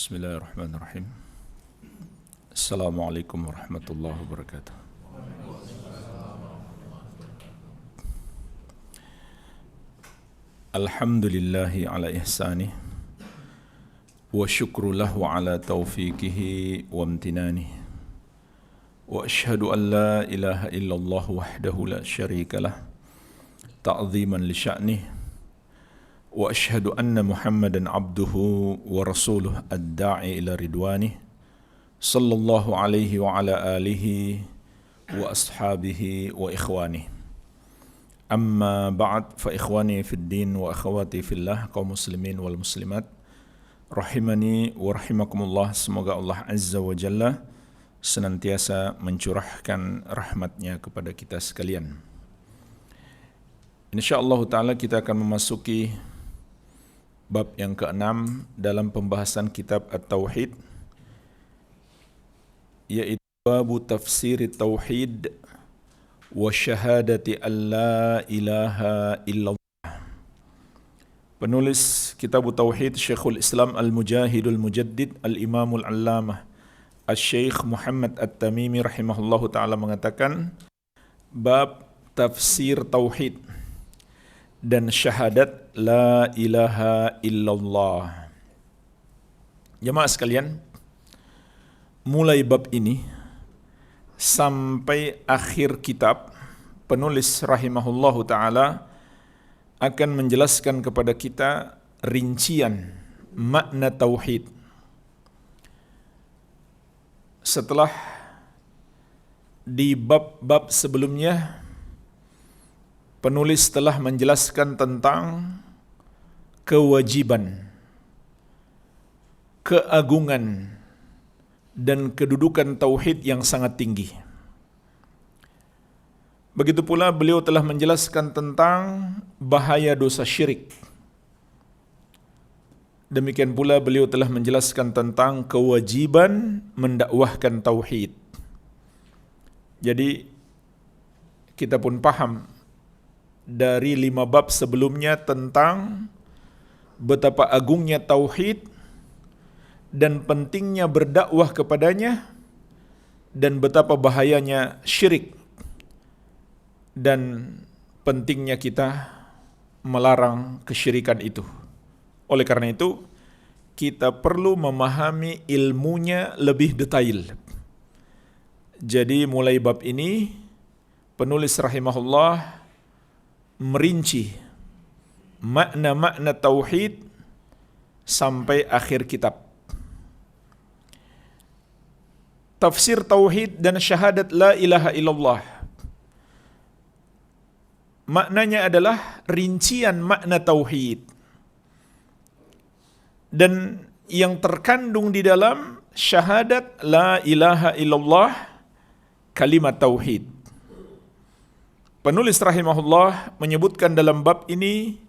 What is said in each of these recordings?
Bismillahirrahmanirrahim. Assalamualaikum warahmatullahi wabarakatuh. Alhamdulillahi ala ihsanih wa syukru lahu ala taufiqihi wa amtinanih wa ashhadu an la ilaha illallah wahdahu la syarika lah ta'ziman li sya'nih wa ashhadu anna Muhammadan abduhu wa rasuluh ad-da'i ila ridwanih sallallahu alaihi wa ala alihi wa ashabihi wa ikhwanih. Amma ba'd, fa ikhwani fid din wa akhawati fillah, kaum muslimin wal muslimat rahimani wa rahimakumullah. Semoga Allah Azza wa Jalla senantiasa mencurahkan rahmatnya kepada kita sekalian. InsyaAllah ta'ala kita akan memasuki bab yang ke-6 dalam pembahasan kitab At-Tauhid, yaitu babu tafsir Tauhid wa syahadati an la ilaha illallah. Penulis kitab Tauhid Syekhul Islam Al-Mujahidul Mujaddid Al-Imamul Allamah Al-Syekh Muhammad At-Tamimi rahimahullahu ta'ala mengatakan, bab tafsir Tauhid dan syahadat la ilaha illallah. Jemaah sekalian, mulai bab ini sampai akhir kitab, penulis rahimahullahu ta'ala akan menjelaskan kepada kita rincian makna tauhid. Setelah di bab-bab sebelumnya penulis telah menjelaskan tentang kewajiban, keagungan, dan kedudukan tauhid yang sangat tinggi. Begitu pula beliau telah menjelaskan tentang bahaya dosa syirik. Demikian pula beliau telah menjelaskan tentang kewajiban mendakwahkan tauhid. Jadi kita pun paham dari 5 bab sebelumnya tentang betapa agungnya tauhid dan pentingnya berdakwah kepadanya, dan betapa bahayanya syirik dan pentingnya kita melarang kesyirikan itu. Oleh karena itu, kita perlu memahami ilmunya lebih detail. Jadi mulai bab ini, penulis rahimahullah merinci makna-makna tauhid sampai akhir kitab. Tafsir tauhid dan syahadat la ilaha illallah, maknanya adalah rincian makna tauhid dan yang terkandung di dalam syahadat la ilaha illallah, kalimat tauhid. Penulis rahimahullah menyebutkan dalam bab ini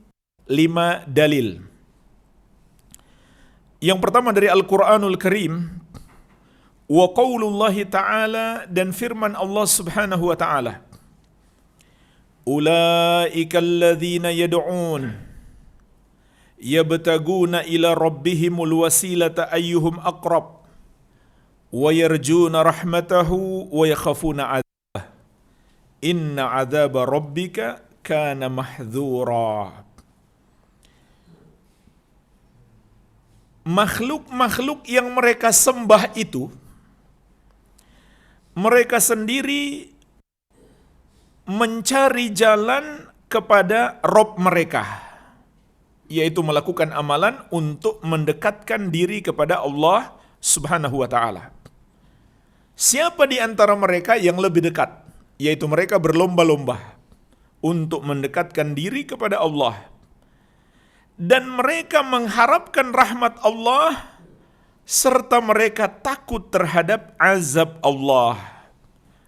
5 dalil. Yang pertama dari Al-Quranul Karim, wa qaulullahi ta'ala, dan firman Allah subhanahu wa ta'ala, ulaika alladhina yad'un yabtaguna ila rabbihimul wasilata ayyuhum aqrab wa yarjuna rahmatahu wa yakhafuna adzabah inna adzaba rabbika kana mahdhura. Makhluk-makhluk yang mereka sembah itu, mereka sendiri mencari jalan kepada Rabb mereka, yaitu melakukan amalan untuk mendekatkan diri kepada Allah subhanahu wa ta'ala. Siapa di antara mereka yang lebih dekat? Yaitu mereka berlomba-lomba untuk mendekatkan diri kepada Allah, dan mereka mengharapkan rahmat Allah, serta mereka takut terhadap azab Allah.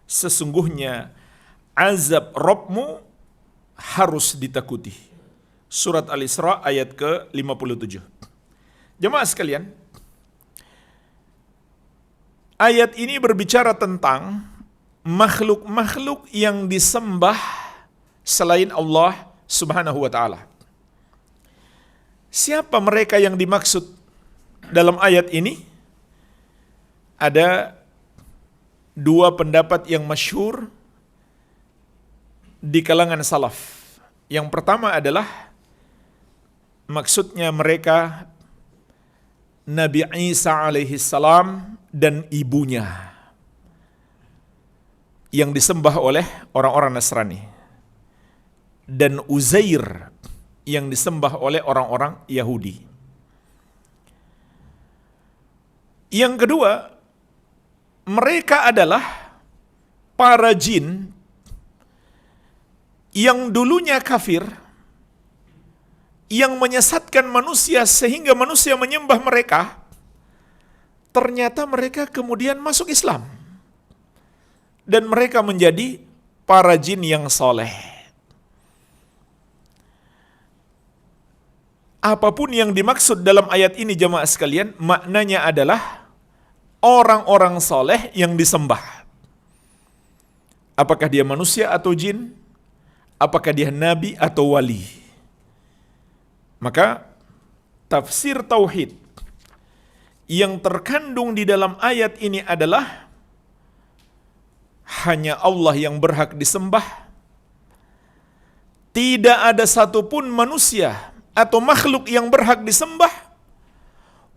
Sesungguhnya azab Rabbmu harus ditakuti. Surat Al-Isra ayat ke-57. Jemaah sekalian, ayat ini berbicara tentang makhluk-makhluk yang disembah selain Allah subhanahu wa ta'ala. Siapa mereka yang dimaksud dalam ayat ini ada dua pendapat yang masyhur di kalangan salaf. Yang pertama adalah maksudnya mereka Nabi Isa alaihi salam dan ibunya yang disembah oleh orang-orang Nasrani, dan Uzair yang disembah oleh orang-orang Yahudi. Yang kedua, mereka adalah para jin yang dulunya kafir, yang menyesatkan manusia sehingga manusia menyembah mereka. Ternyata mereka kemudian masuk Islam dan mereka menjadi para jin yang soleh. Apapun yang dimaksud dalam ayat ini jemaah sekalian, maknanya adalah orang-orang soleh yang disembah. Apakah dia manusia atau jin? Apakah dia nabi atau wali? Maka tafsir tauhid yang terkandung di dalam ayat ini adalah hanya Allah yang berhak disembah. Tidak ada satupun manusia atau makhluk yang berhak disembah,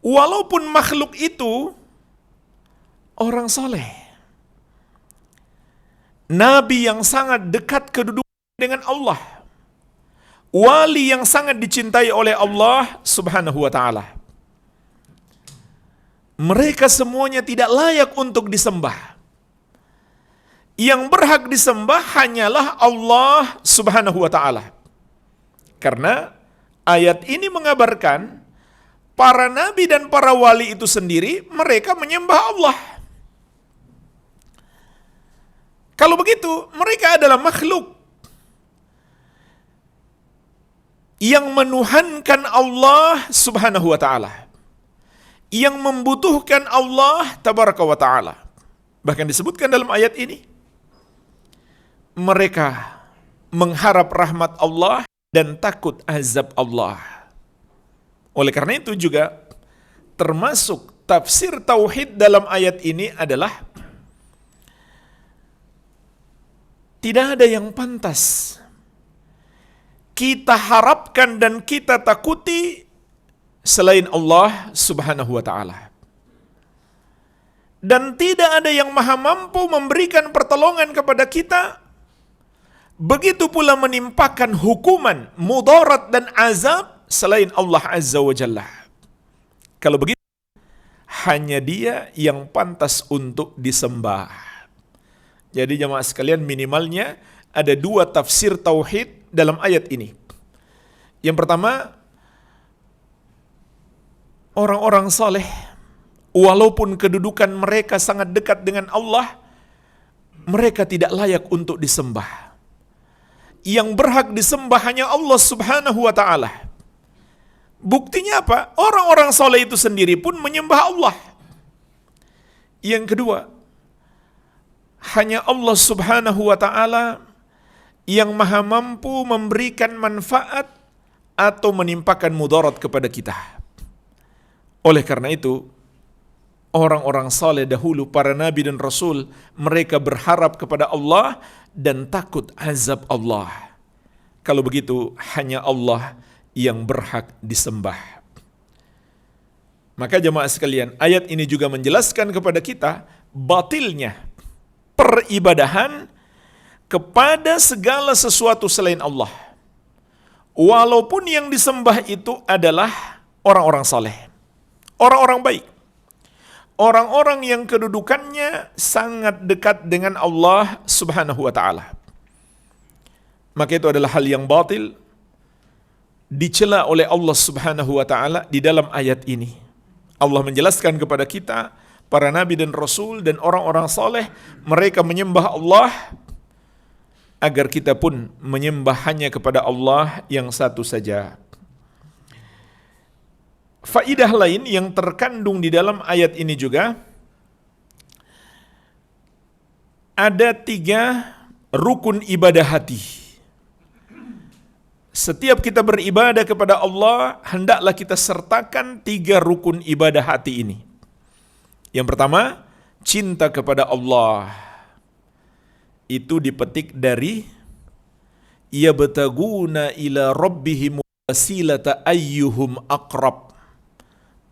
walaupun makhluk itu orang soleh, nabi yang sangat dekat kedudukan dengan Allah, wali yang sangat dicintai oleh Allah subhanahu wa ta'ala. Mereka semuanya tidak layak untuk disembah. Yang berhak disembah hanyalah Allah subhanahu wa ta'ala. Karena ayat ini mengabarkan para nabi dan para wali itu sendiri, mereka menyembah Allah. Kalau begitu, mereka adalah makhluk yang menuhankan Allah subhanahu wa ta'ala, yang membutuhkan Allah tabaraka wa ta'ala. Bahkan disebutkan dalam ayat ini, mereka mengharap rahmat Allah dan takut azab Allah. Oleh karena itu juga termasuk tafsir tauhid dalam ayat ini adalah tidak ada yang pantas kita harapkan dan kita takuti selain Allah subhanahu wa ta'ala. Dan tidak ada yang maha mampu memberikan pertolongan kepada kita, begitu pula menimpakan hukuman, mudarat dan azab selain Allah azza wa jalla. Kalau begitu, hanya dia yang pantas untuk disembah. Jadi jemaah sekalian, minimalnya ada dua tafsir tauhid dalam ayat ini. Yang pertama, orang-orang saleh, walaupun kedudukan mereka sangat dekat dengan Allah, mereka tidak layak untuk disembah. Yang berhak disembah hanya Allah subhanahu wa ta'ala. Buktinya apa? Orang-orang saleh itu sendiri pun menyembah Allah. Yang kedua, hanya Allah subhanahu wa ta'ala yang maha mampu memberikan manfaat atau menimpakan mudarat kepada kita. Oleh karena itu, orang-orang saleh dahulu, para nabi dan rasul, mereka berharap kepada Allah dan takut azab Allah. Kalau begitu, hanya Allah yang berhak disembah. Maka jemaah sekalian, ayat ini juga menjelaskan kepada kita batilnya peribadahan kepada segala sesuatu selain Allah, walaupun yang disembah itu adalah orang-orang saleh, orang-orang baik, orang-orang yang kedudukannya sangat dekat dengan Allah subhanahu wa ta'ala. Maka itu adalah hal yang batil, dicela oleh Allah subhanahu wa ta'ala di dalam ayat ini. Allah menjelaskan kepada kita, para nabi dan rasul dan orang-orang saleh, mereka menyembah Allah, agar kita pun menyembah hanya kepada Allah yang satu saja. Faidah lain yang terkandung di dalam ayat ini juga, ada 3 rukun ibadah hati. Setiap kita beribadah kepada Allah, hendaklah kita sertakan 3 rukun ibadah hati ini. Yang pertama, cinta kepada Allah. Itu dipetik dari yabtaguna ila rabbihim wasilata ayyuhum aqrab.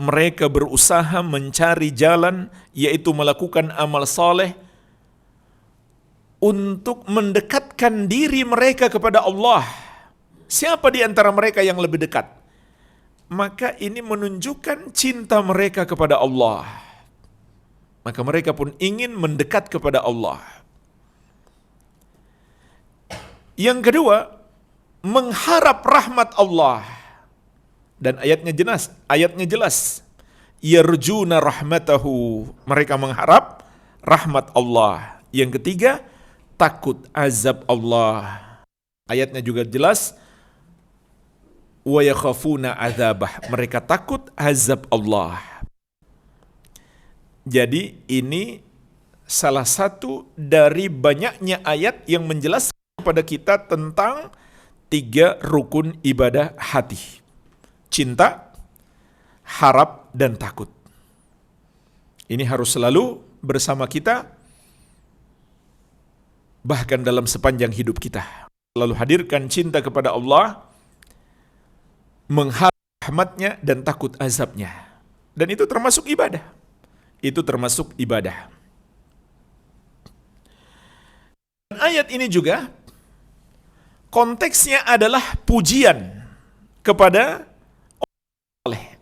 Mereka berusaha mencari jalan, yaitu melakukan amal saleh untuk mendekatkan diri mereka kepada Allah. Siapa di antara mereka yang lebih dekat? Maka ini menunjukkan cinta mereka kepada Allah. Maka mereka pun ingin mendekat kepada Allah. Yang kedua, mengharap rahmat Allah. Dan ayatnya jelas. Yarjuna rahmatahu. Mereka mengharap rahmat Allah. Yang ketiga, takut azab Allah. Ayatnya juga jelas. Wa yakhafuna azabah. Mereka takut azab Allah. Jadi ini salah satu dari banyaknya ayat yang menjelaskan kepada kita tentang 3 rukun ibadah hati. Cinta, harap, dan takut. Ini harus selalu bersama kita, bahkan dalam sepanjang hidup kita. Selalu hadirkan cinta kepada Allah, mengharap rahmatnya, dan takut azabnya. Dan itu termasuk ibadah. Dan ayat ini juga konteksnya adalah pujian kepada Allah.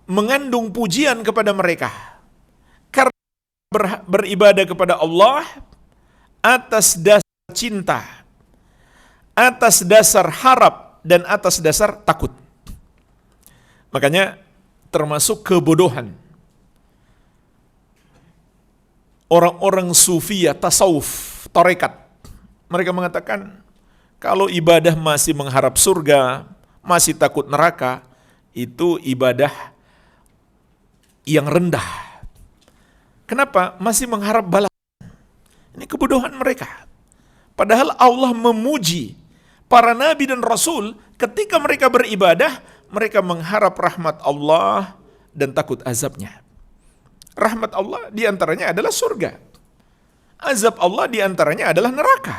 Mengandung pujian kepada mereka. Karena beribadah kepada Allah atas dasar cinta, atas dasar harap, dan atas dasar takut. Makanya termasuk kebodohan orang-orang sufiyah, tasawuf, tarekat. Mereka mengatakan kalau ibadah masih mengharap surga, masih takut neraka, itu ibadah yang rendah. Kenapa? Masih mengharap balasan. Ini kebodohan mereka. Padahal Allah memuji para nabi dan rasul ketika mereka beribadah, mereka mengharap rahmat Allah dan takut azabnya. Rahmat Allah diantaranya adalah surga. Azab Allah diantaranya adalah neraka.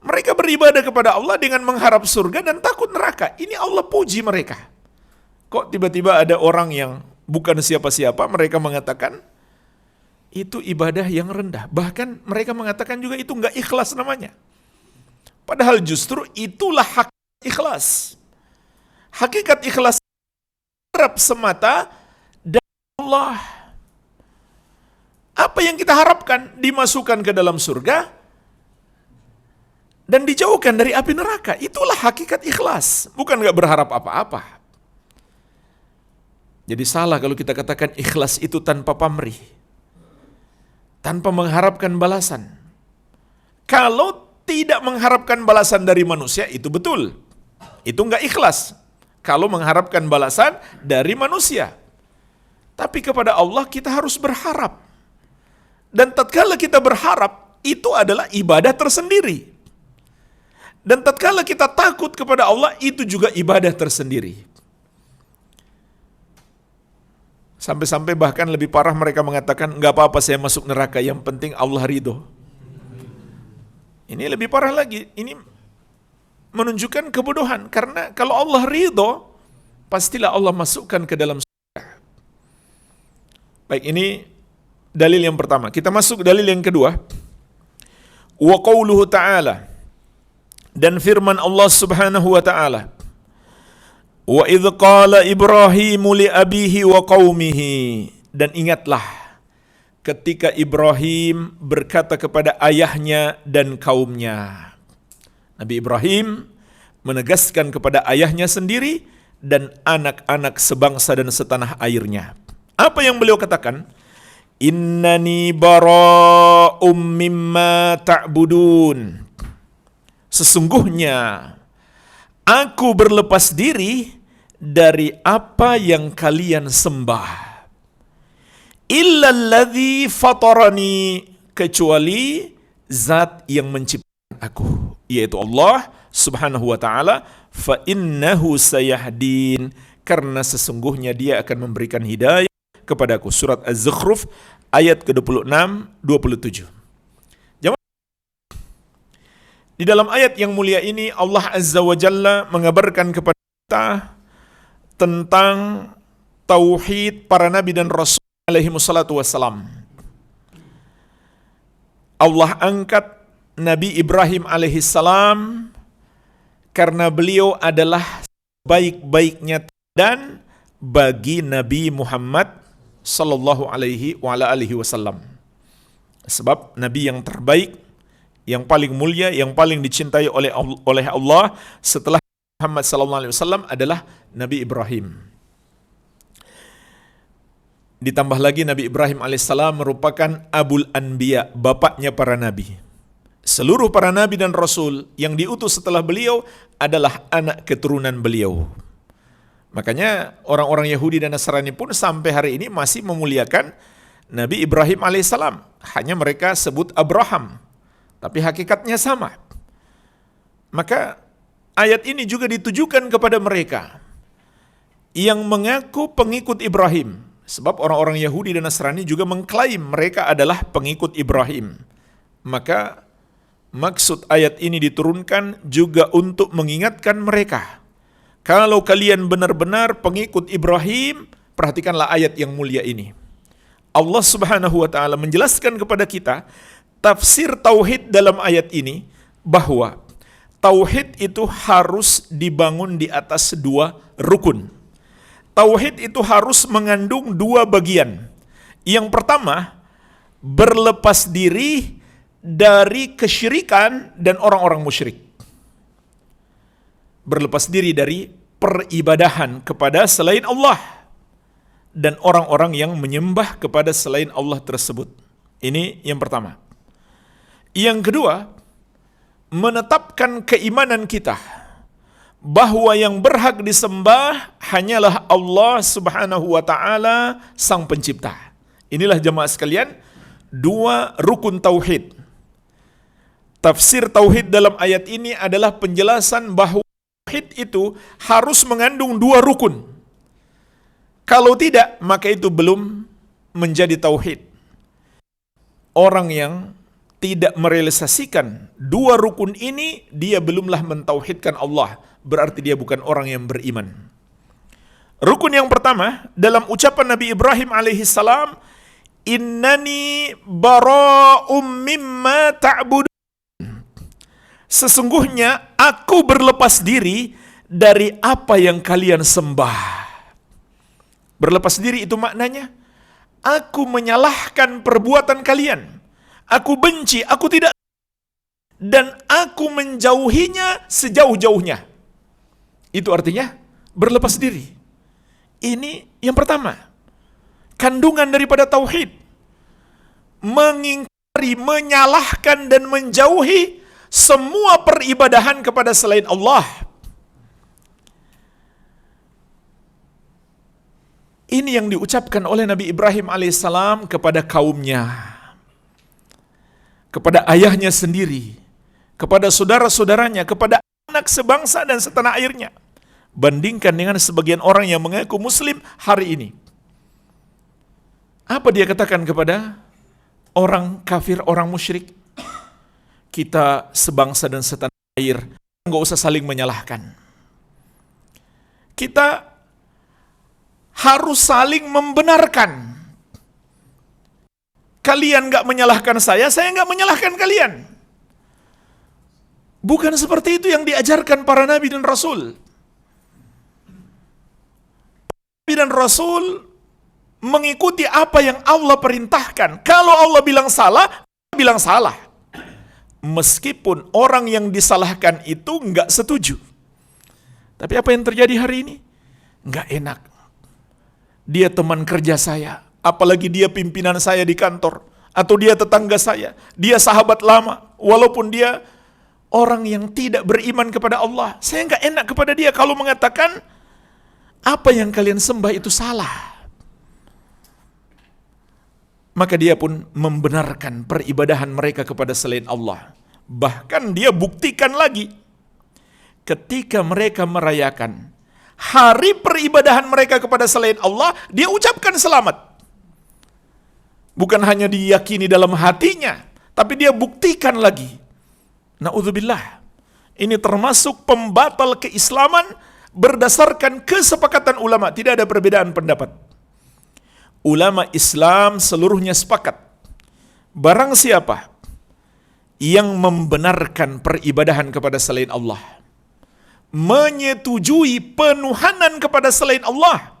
Mereka beribadah kepada Allah dengan mengharap surga dan takut neraka. Ini Allah puji mereka. Kok tiba-tiba ada orang yang bukan siapa-siapa, mereka mengatakan itu ibadah yang rendah. Bahkan mereka mengatakan juga itu enggak ikhlas namanya. Padahal justru itulah hakikat ikhlas. Hakikat ikhlas harap semata dari Allah. Apa yang kita harapkan? Dimasukkan ke dalam surga dan dijauhkan dari api neraka. Itulah hakikat ikhlas. Bukan enggak berharap apa-apa. Jadi salah kalau kita katakan ikhlas itu tanpa pamrih, tanpa mengharapkan balasan. Kalau tidak mengharapkan balasan dari manusia, itu betul. Itu enggak ikhlas. Kalau mengharapkan balasan dari manusia. Tapi kepada Allah kita harus berharap. Dan tatkala kita berharap, itu adalah ibadah tersendiri. Dan tatkala kita takut kepada Allah, itu juga ibadah tersendiri. Sampai-sampai bahkan lebih parah mereka mengatakan, enggak apa-apa saya masuk neraka, yang penting Allah ridho. Ini lebih parah lagi. Ini menunjukkan kebodohan. Karena kalau Allah ridho, pastilah Allah masukkan ke dalam surga. Baik, ini dalil yang pertama. Kita masuk dalil yang kedua. Wa qauluhu ta'ala. Dan firman Allah subhanahu wa ta'ala. Wa idh qala Ibrahimu li abihi wa qaumihi. Dan ingatlah ketika Ibrahim berkata kepada ayahnya dan kaumnya. Nabi Ibrahim menegaskan kepada ayahnya sendiri dan anak-anak sebangsa dan setanah airnya. Apa yang beliau katakan? Innani bara'um mimma ta'budun. Sesungguhnya aku berlepas diri dari apa yang kalian sembah. Illalladzi fatarani, kecuali zat yang menciptakan aku, yaitu Allah Subhanahu wa ta'ala, fa innahu sayahdin, karena sesungguhnya dia akan memberikan hidayah kepadaku. Surat Az-Zukhruf ayat ke-26, 27. Di dalam ayat yang mulia ini Allah Azza wa Jalla mengabarkan kepada kita tentang tauhid para nabi dan rasul alaihi wassalatu wassalam. Allah angkat Nabi Ibrahim alaihissalam karena beliau adalah baik-baiknya dan bagi Nabi Muhammad sallallahu alaihi wasallam. Sebab nabi yang terbaik, yang paling mulia, yang paling dicintai oleh Allah setelah Muhammad sallallahu alaihi wasallam adalah Nabi Ibrahim. Ditambah lagi Nabi Ibrahim alaihissalam merupakan Abul Anbiya, bapaknya para nabi. Seluruh para nabi dan rasul yang diutus setelah beliau adalah anak keturunan beliau. Makanya orang-orang Yahudi dan Nasrani pun sampai hari ini masih memuliakan Nabi Ibrahim alaihissalam. Hanya mereka sebut Abraham, tapi hakikatnya sama. Maka ayat ini juga ditujukan kepada mereka yang mengaku pengikut Ibrahim. Sebab orang-orang Yahudi dan Nasrani juga mengklaim mereka adalah pengikut Ibrahim. Maka maksud ayat ini diturunkan juga untuk mengingatkan mereka. Kalau kalian benar-benar pengikut Ibrahim, perhatikanlah ayat yang mulia ini. Allah Subhanahu wa ta'ala menjelaskan kepada kita tafsir tauhid dalam ayat ini, bahwa tauhid itu harus dibangun di atas dua rukun. Tauhid itu harus mengandung dua bagian. Yang pertama, berlepas diri dari kesyirikan dan orang-orang musyrik. Berlepas diri dari peribadahan kepada selain Allah dan orang-orang yang menyembah kepada selain Allah tersebut. Ini yang pertama. Yang kedua, menetapkan keimanan kita bahwa yang berhak disembah hanyalah Allah Subhanahu wa ta'ala, sang pencipta. Inilah jemaah sekalian, dua rukun tauhid. Tafsir tauhid dalam ayat ini adalah penjelasan bahwa tauhid itu harus mengandung dua rukun. Kalau tidak, maka itu belum menjadi tauhid. Orang yang tidak merealisasikan dua rukun ini, dia belumlah mentauhidkan Allah. Berarti dia bukan orang yang beriman. Rukun yang pertama dalam ucapan Nabi Ibrahim alaihissalam, innani bara'um mimma ta'budun. Sesungguhnya aku berlepas diri dari apa yang kalian sembah. Berlepas diri itu maknanya, aku menyalahkan perbuatan kalian. Aku benci, aku tidak, dan aku menjauhinya sejauh-jauhnya. Itu artinya berlepas diri. Ini yang pertama. Kandungan daripada tauhid. Mengingkari, menyalahkan dan menjauhi semua peribadahan kepada selain Allah. Ini yang diucapkan oleh Nabi Ibrahim alaihissalam kepada kaumnya, kepada ayahnya sendiri, kepada saudara-saudaranya, kepada anak sebangsa dan setanah airnya. Bandingkan dengan sebagian orang yang mengaku muslim hari ini. Apa dia katakan kepada orang kafir, orang musyrik? Kita sebangsa dan setanah air, nggak usah saling menyalahkan. Kita harus saling membenarkan. Kalian nggak menyalahkan saya nggak menyalahkan kalian. Bukan seperti itu yang diajarkan para nabi dan rasul. Nabi dan rasul mengikuti apa yang Allah perintahkan. Kalau Allah bilang salah, bilang salah. Meskipun orang yang disalahkan itu nggak setuju. Tapi apa yang terjadi hari ini? Nggak enak. Dia teman kerja saya, apalagi dia pimpinan saya di kantor, atau dia tetangga saya, dia sahabat lama, walaupun dia orang yang tidak beriman kepada Allah. Saya nggak enak kepada dia kalau mengatakan apa yang kalian sembah itu salah. Maka dia pun membenarkan peribadahan mereka kepada selain Allah. Bahkan dia buktikan lagi. ketika mereka merayakan hari peribadahan mereka kepada selain Allah, dia ucapkan selamat. Bukan hanya diyakini dalam hatinya, tapi dia buktikan lagi. Na'udzubillah. Ini termasuk pembatal keislaman berdasarkan kesepakatan ulama. Tidak ada perbedaan pendapat. Ulama Islam seluruhnya sepakat. Barang siapa yang membenarkan peribadahan kepada selain Allah, menyetujui penuhanan kepada selain Allah,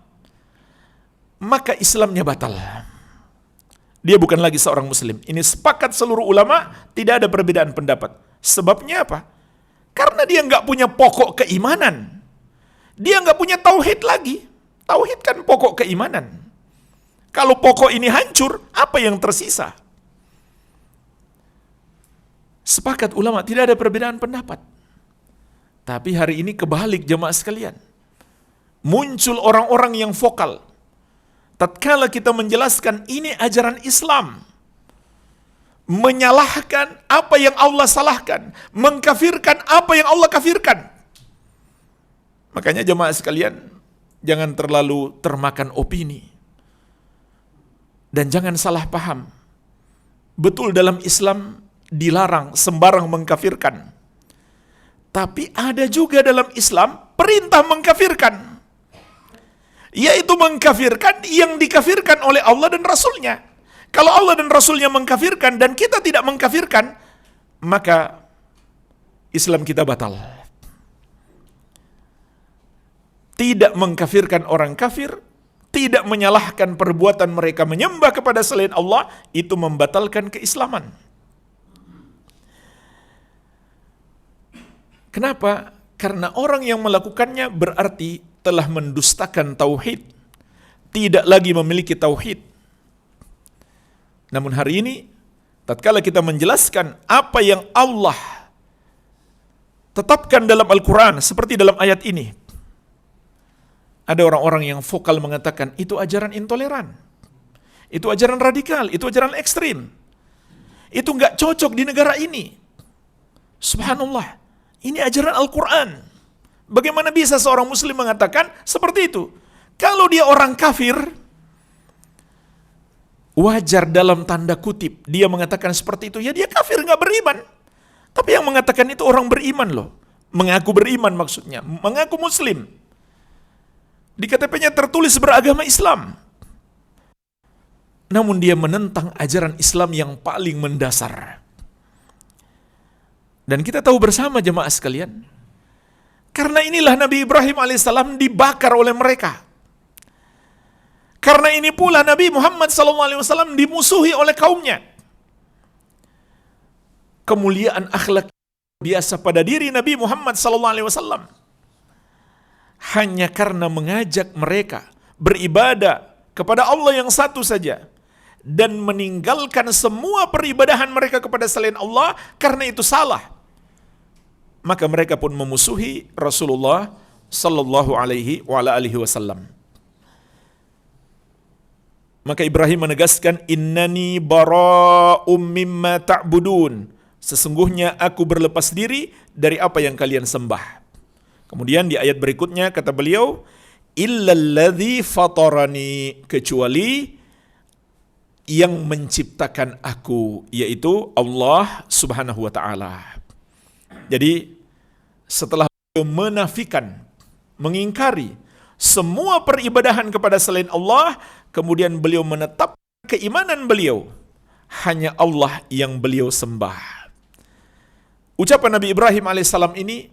maka Islamnya batal. Dia bukan lagi seorang muslim. Ini sepakat seluruh ulama, tidak ada perbedaan pendapat. Sebabnya apa? Karena dia nggak punya pokok keimanan. Dia nggak punya tauhid lagi. Tauhid kan pokok keimanan. Kalau pokok ini hancur, apa yang tersisa? Sepakat ulama, tidak ada perbedaan pendapat. Tapi hari ini kebalik jemaah sekalian. Muncul orang-orang yang vokal. Tatkala kita menjelaskan ini ajaran Islam, menyalahkan apa yang Allah salahkan, mengkafirkan apa yang Allah kafirkan. Makanya jemaah sekalian, jangan terlalu termakan opini. Dan jangan salah paham. Betul, dalam Islam dilarang sembarang mengkafirkan. Tapi ada juga dalam Islam perintah mengkafirkan. Yaitu mengkafirkan yang dikafirkan oleh Allah dan Rasulnya. Kalau Allah dan Rasulnya mengkafirkan dan kita tidak mengkafirkan, maka Islam kita batal. Tidak mengkafirkan orang kafir, tidak menyalahkan perbuatan mereka menyembah kepada selain Allah, itu membatalkan keislaman. Kenapa? Karena orang yang melakukannya berarti telah mendustakan tauhid, tidak lagi memiliki tauhid. Namun hari ini, tatkala kita menjelaskan apa yang Allah tetapkan dalam Al-Quran, seperti dalam ayat ini, ada orang-orang yang vokal mengatakan, itu ajaran intoleran, itu ajaran radikal, itu ajaran ekstrim, itu nggak cocok di negara ini. Subhanallah, ini ajaran Al-Quran. Bagaimana bisa seorang muslim mengatakan seperti itu? Kalau dia orang kafir, wajar dalam tanda kutip dia mengatakan seperti itu, ya dia kafir, nggak beriman. Tapi yang mengatakan itu orang beriman loh, mengaku beriman maksudnya, mengaku muslim. Di KTP-nya tertulis beragama Islam. Namun dia menentang ajaran Islam yang paling mendasar. Dan kita tahu bersama jemaah sekalian, karena inilah Nabi Ibrahim alaihissalam dibakar oleh mereka. Karena ini pula Nabi Muhammad SAW dimusuhi oleh kaumnya. Kemuliaan akhlak biasa pada diri Nabi Muhammad SAW hanya karena mengajak mereka beribadah kepada Allah yang satu saja dan meninggalkan semua peribadahan mereka kepada selain Allah, karena itu salah. Maka mereka pun memusuhi Rasulullah sallallahu alaihi wasallam. Maka Ibrahim menegaskan, innani bara'um mimma ta'budun. Sesungguhnya aku berlepas diri dari apa yang kalian sembah. Kemudian di ayat berikutnya kata beliau, illalladzi fatarani, kecuali yang menciptakan aku, yaitu Allah Subhanahu wa taala. Jadi setelah menafikan, mengingkari semua peribadahan kepada selain Allah, kemudian beliau menetap keimanan beliau hanya Allah yang beliau sembah. Ucapan Nabi Ibrahim alaihissalam ini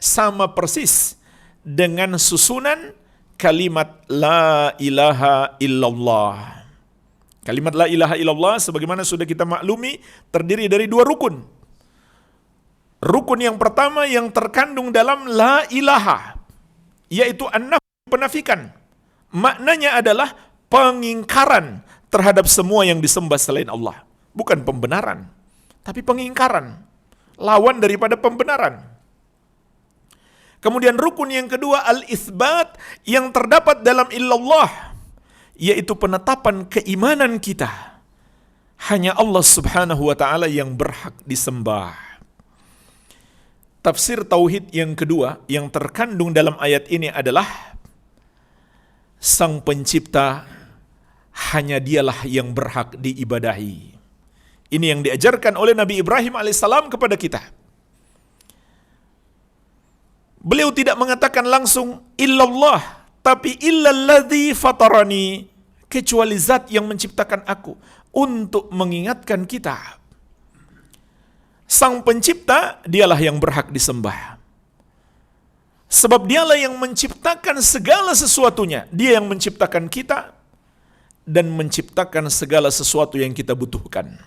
sama persis dengan susunan kalimat la ilaha illallah. Kalimat la ilaha illallah sebagaimana sudah kita maklumi terdiri dari dua rukun. Rukun yang pertama yang terkandung dalam la ilaha, yaitu penafikan. Maknanya adalah pengingkaran terhadap semua yang disembah selain Allah. Bukan pembenaran, tapi pengingkaran. Lawan daripada pembenaran. Kemudian rukun yang kedua, al-itsbat, yang terdapat dalam illallah, yaitu penetapan keimanan kita. Hanya Allah Subhanahu wa ta'ala yang berhak disembah. Tafsir tauhid yang kedua yang terkandung dalam ayat ini adalah Sang Pencipta hanya Dialah yang berhak diibadahi. Ini yang diajarkan oleh Nabi Ibrahim alaihissalam kepada kita. Beliau tidak mengatakan langsung illallah, tapi illalladzi fatarani, kecuali zat yang menciptakan aku, untuk mengingatkan kita. Sang Pencipta, Dialah yang berhak disembah. Sebab Dialah yang menciptakan segala sesuatunya. Dia yang menciptakan kita dan menciptakan segala sesuatu yang kita butuhkan.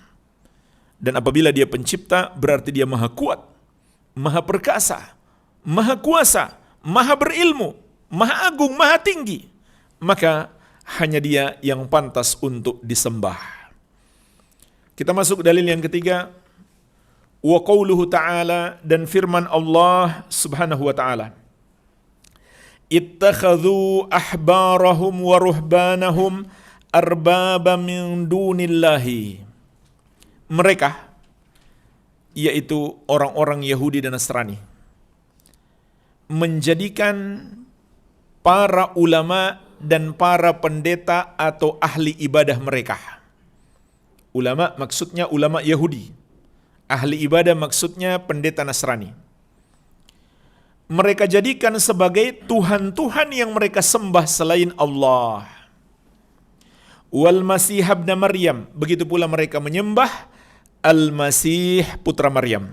Dan apabila Dia pencipta, berarti Dia maha kuat, maha perkasa, maha kuasa, maha berilmu, maha agung, maha tinggi. Maka hanya Dia yang pantas untuk disembah. Kita masuk dalil yang ketiga. Wa qauluhu ta'ala, dan firman Allah subhanahu wa ta'ala. Ittakhadhu ahbarahum wa ruhbanahum arbaba min dunillahi. Mereka, yaitu orang-orang Yahudi dan Nasrani, menjadikan para ulama dan para pendeta atau ahli ibadah mereka. Ulama maksudnya ulama Yahudi. Ahli ibadah maksudnya pendeta Nasrani. Mereka jadikan sebagai Tuhan-Tuhan yang mereka sembah selain Allah. Wal Masih ibn Maryam, begitu pula mereka menyembah Al-Masih putra Maryam.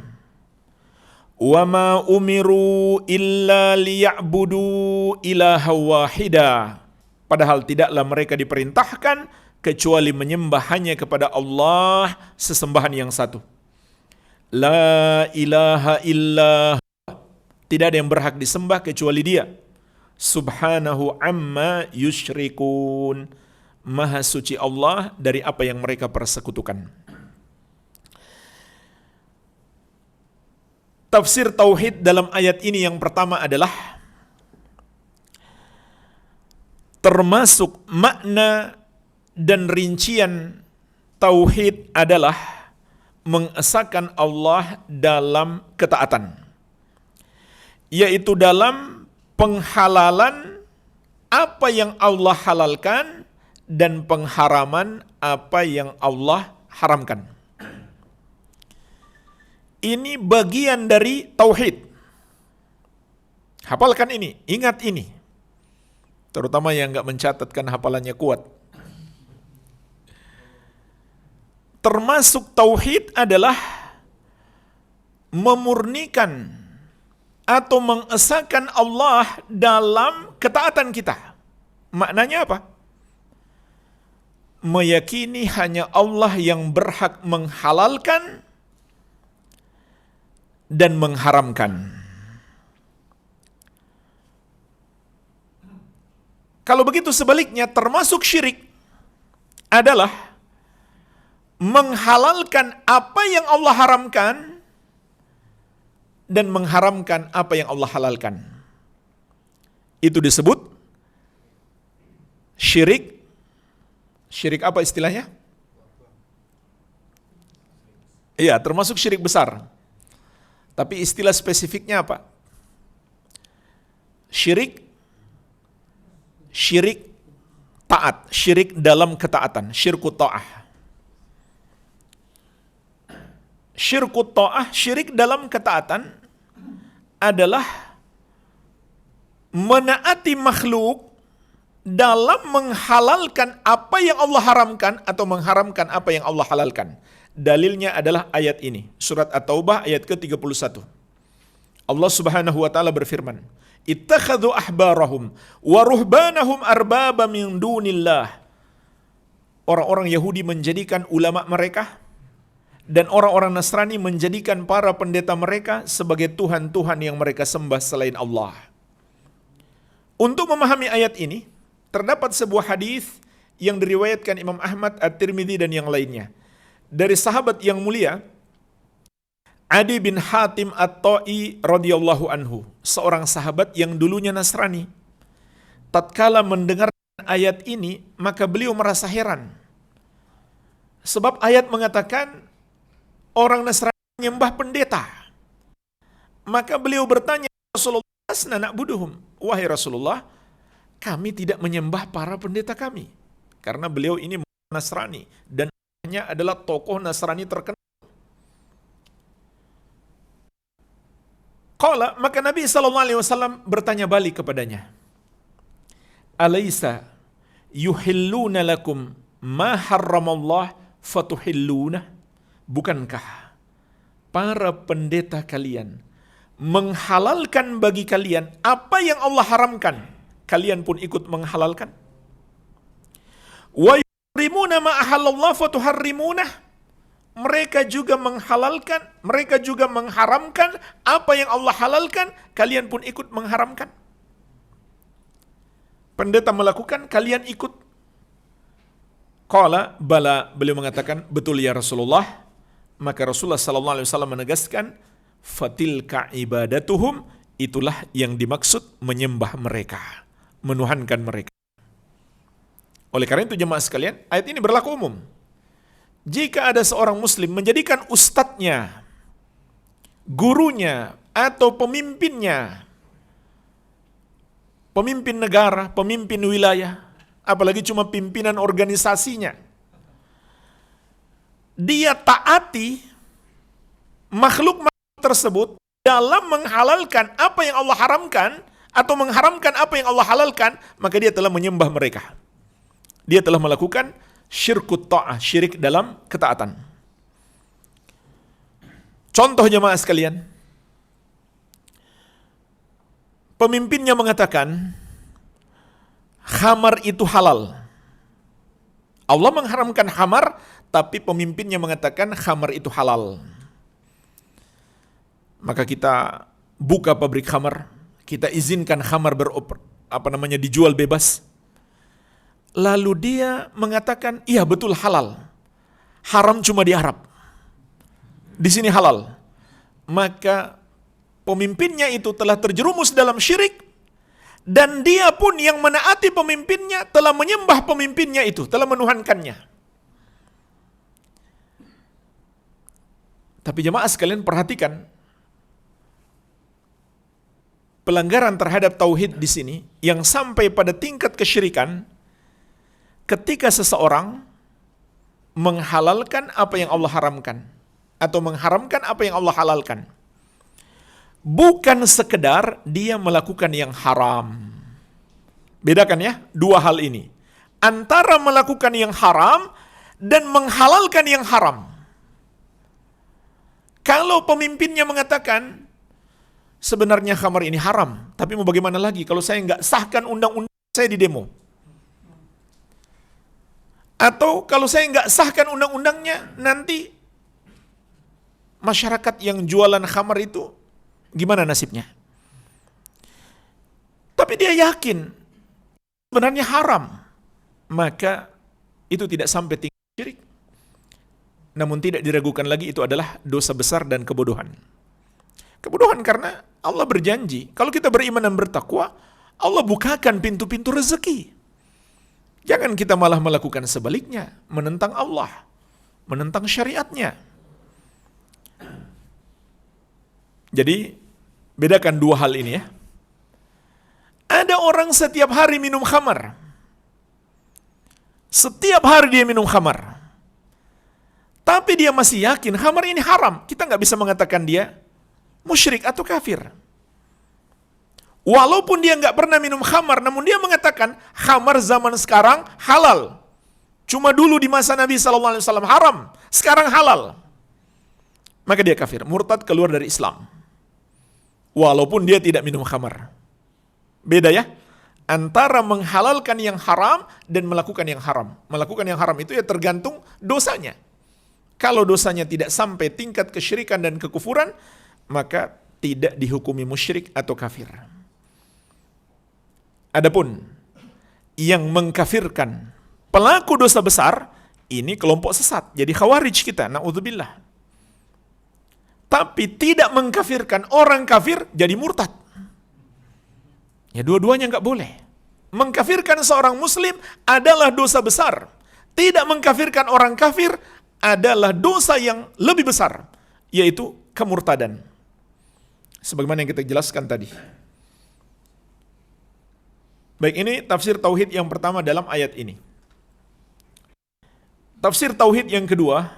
Wa ma umiru illa liya'budu ilaha wahida. Padahal tidaklah mereka diperintahkan kecuali menyembah hanya kepada Allah, sesembahan yang satu. La ilaha illa, tidak ada yang berhak disembah kecuali Dia. Subhanahu amma yusyrikun, maha suci Allah dari apa yang mereka persekutukan. Tafsir tauhid dalam ayat ini yang pertama adalah termasuk makna dan rincian tauhid adalah mengesahkan Allah dalam ketaatan, yaitu dalam penghalalan apa yang Allah halalkan dan pengharaman apa yang Allah haramkan. Ini bagian dari tauhid. Hafalkan ini, ingat ini. Terutama yang enggak mencatatkan hafalannya kuat. Termasuk tauhid adalah memurnikan atau mengesahkan Allah dalam ketaatan kita. Maknanya apa? Meyakini hanya Allah yang berhak menghalalkan dan mengharamkan. Kalau begitu sebaliknya, termasuk syirik adalah menghalalkan apa yang Allah haramkan dan mengharamkan apa yang Allah halalkan. Itu disebut syirik. Syirik apa istilahnya? Iya, termasuk syirik besar. Tapi istilah spesifiknya apa? Syirik taat, syirik dalam ketaatan, syirku ta'ah. Syirku ta'ah, syirik dalam ketaatan adalah menaati makhluk dalam menghalalkan apa yang Allah haramkan atau mengharamkan apa yang Allah halalkan. Dalilnya adalah ayat ini, surat At-Taubah ayat ke-31. Allah Subhanahu wa taala berfirman, "Ittakhadhu ahbarahum wa ruhbanahum arbaba min dunillah." Orang-orang Yahudi menjadikan ulama mereka dan orang-orang Nasrani menjadikan para pendeta mereka sebagai Tuhan-Tuhan yang mereka sembah selain Allah. Untuk memahami ayat ini, terdapat sebuah hadis yang diriwayatkan Imam Ahmad, At-Tirmidzi dan yang lainnya. Dari sahabat yang mulia, Adi bin Hatim At-Ta'i radhiyallahu anhu, seorang sahabat yang dulunya Nasrani. Tatkala mendengar ayat ini, maka beliau merasa heran. Sebab ayat mengatakan orang Nasrani menyembah pendeta. Maka beliau bertanya, Rasulullah, asna na'buduhum. Wahai Rasulullah, kami tidak menyembah para pendeta kami. Karena beliau ini Nasrani dan hanya adalah tokoh Nasrani terkenal. Qala, maka Nabi SAW bertanya balik kepadanya, Alaysa yuhilluna lakum ma harramallah fatuhilluna? Bukankah para pendeta kalian menghalalkan bagi kalian apa yang Allah haramkan, kalian pun ikut menghalalkan? Wa yuharrimuna ma ahallallah fatuharrimuna? Mereka juga menghalalkan, mereka juga mengharamkan apa yang Allah halalkan, kalian pun ikut mengharamkan. Pendeta melakukan, kalian ikut. Qala bala, beliau mengatakan, betul ya Rasulullah. Maka Rasulullah SAW menegaskan, fatilka ibadatuhum, itulah yang dimaksud menyembah mereka, menuhankan mereka. Oleh karena itu jemaah sekalian, ayat ini berlaku umum. Jika ada seorang muslim menjadikan ustadznya, gurunya, atau pemimpinnya, pemimpin negara, pemimpin wilayah, apalagi cuma pimpinan organisasinya, dia taati makhluk tersebut dalam menghalalkan apa yang Allah haramkan atau mengharamkan apa yang Allah halalkan, maka dia telah menyembah mereka. Dia telah melakukan syirkut ta'ah, syirik dalam ketaatan. Contoh jemaah sekalian, pemimpinnya mengatakan khamar itu halal. Allah mengharamkan khamar, tapi pemimpinnya mengatakan khamar itu halal. Maka kita buka pabrik khamar, kita izinkan khamar dijual bebas. Lalu dia mengatakan, iya betul halal. Haram cuma di Arab. Di sini halal. Maka pemimpinnya itu telah terjerumus dalam syirik, dan dia pun yang menaati pemimpinnya telah menyembah pemimpinnya itu, telah menuhankannya. Tapi jemaah sekalian perhatikan, pelanggaran terhadap tauhid di sini yang sampai pada tingkat kesyirikan, ketika seseorang menghalalkan apa yang Allah haramkan atau mengharamkan apa yang Allah halalkan, bukan sekedar dia melakukan yang haram. Bedakan ya, dua hal ini. Antara melakukan yang haram dan menghalalkan yang haram. Kalau pemimpinnya mengatakan, sebenarnya khamar ini haram, tapi mau bagaimana lagi kalau saya nggak sahkan undang-undang, saya di demo. Atau kalau saya nggak sahkan undang-undangnya, nanti masyarakat yang jualan khamar itu gimana nasibnya? Tapi dia yakin sebenarnya haram, maka itu tidak sampai tingkat syirik. Namun tidak diragukan lagi itu adalah dosa besar dan kebodohan. Kebodohan karena Allah berjanji, kalau kita beriman dan bertakwa, Allah bukakan pintu-pintu rezeki. Jangan kita malah melakukan sebaliknya, menentang Allah, menentang syariatnya. Jadi, bedakan dua hal ini ya. Ada orang setiap hari minum khamar. Setiap hari dia minum khamar. Tapi dia masih yakin khamar ini haram. Kita nggak bisa mengatakan dia musyrik atau kafir. Walaupun dia nggak pernah minum khamar, namun dia mengatakan khamar zaman sekarang halal. Cuma dulu di masa Nabi SAW haram, sekarang halal. Maka dia kafir, murtad, keluar dari Islam. Walaupun dia tidak minum khamar. Beda ya, antara menghalalkan yang haram dan melakukan yang haram. Melakukan yang haram itu ya tergantung dosanya. Kalau dosanya tidak sampai tingkat kesyirikan dan kekufuran, maka tidak dihukumi musyrik atau kafir. Adapun yang mengkafirkan pelaku dosa besar, ini kelompok sesat. Jadi khawarij kita, na'udzubillah. Tapi tidak mengkafirkan orang kafir jadi murtad. Ya dua-duanya nggak boleh. Mengkafirkan seorang muslim adalah dosa besar. Tidak mengkafirkan orang kafir adalah dosa yang lebih besar, yaitu kemurtadan. Sebagaimana yang kita jelaskan tadi. Baik, ini tafsir tauhid yang pertama dalam ayat ini. Tafsir tauhid yang kedua,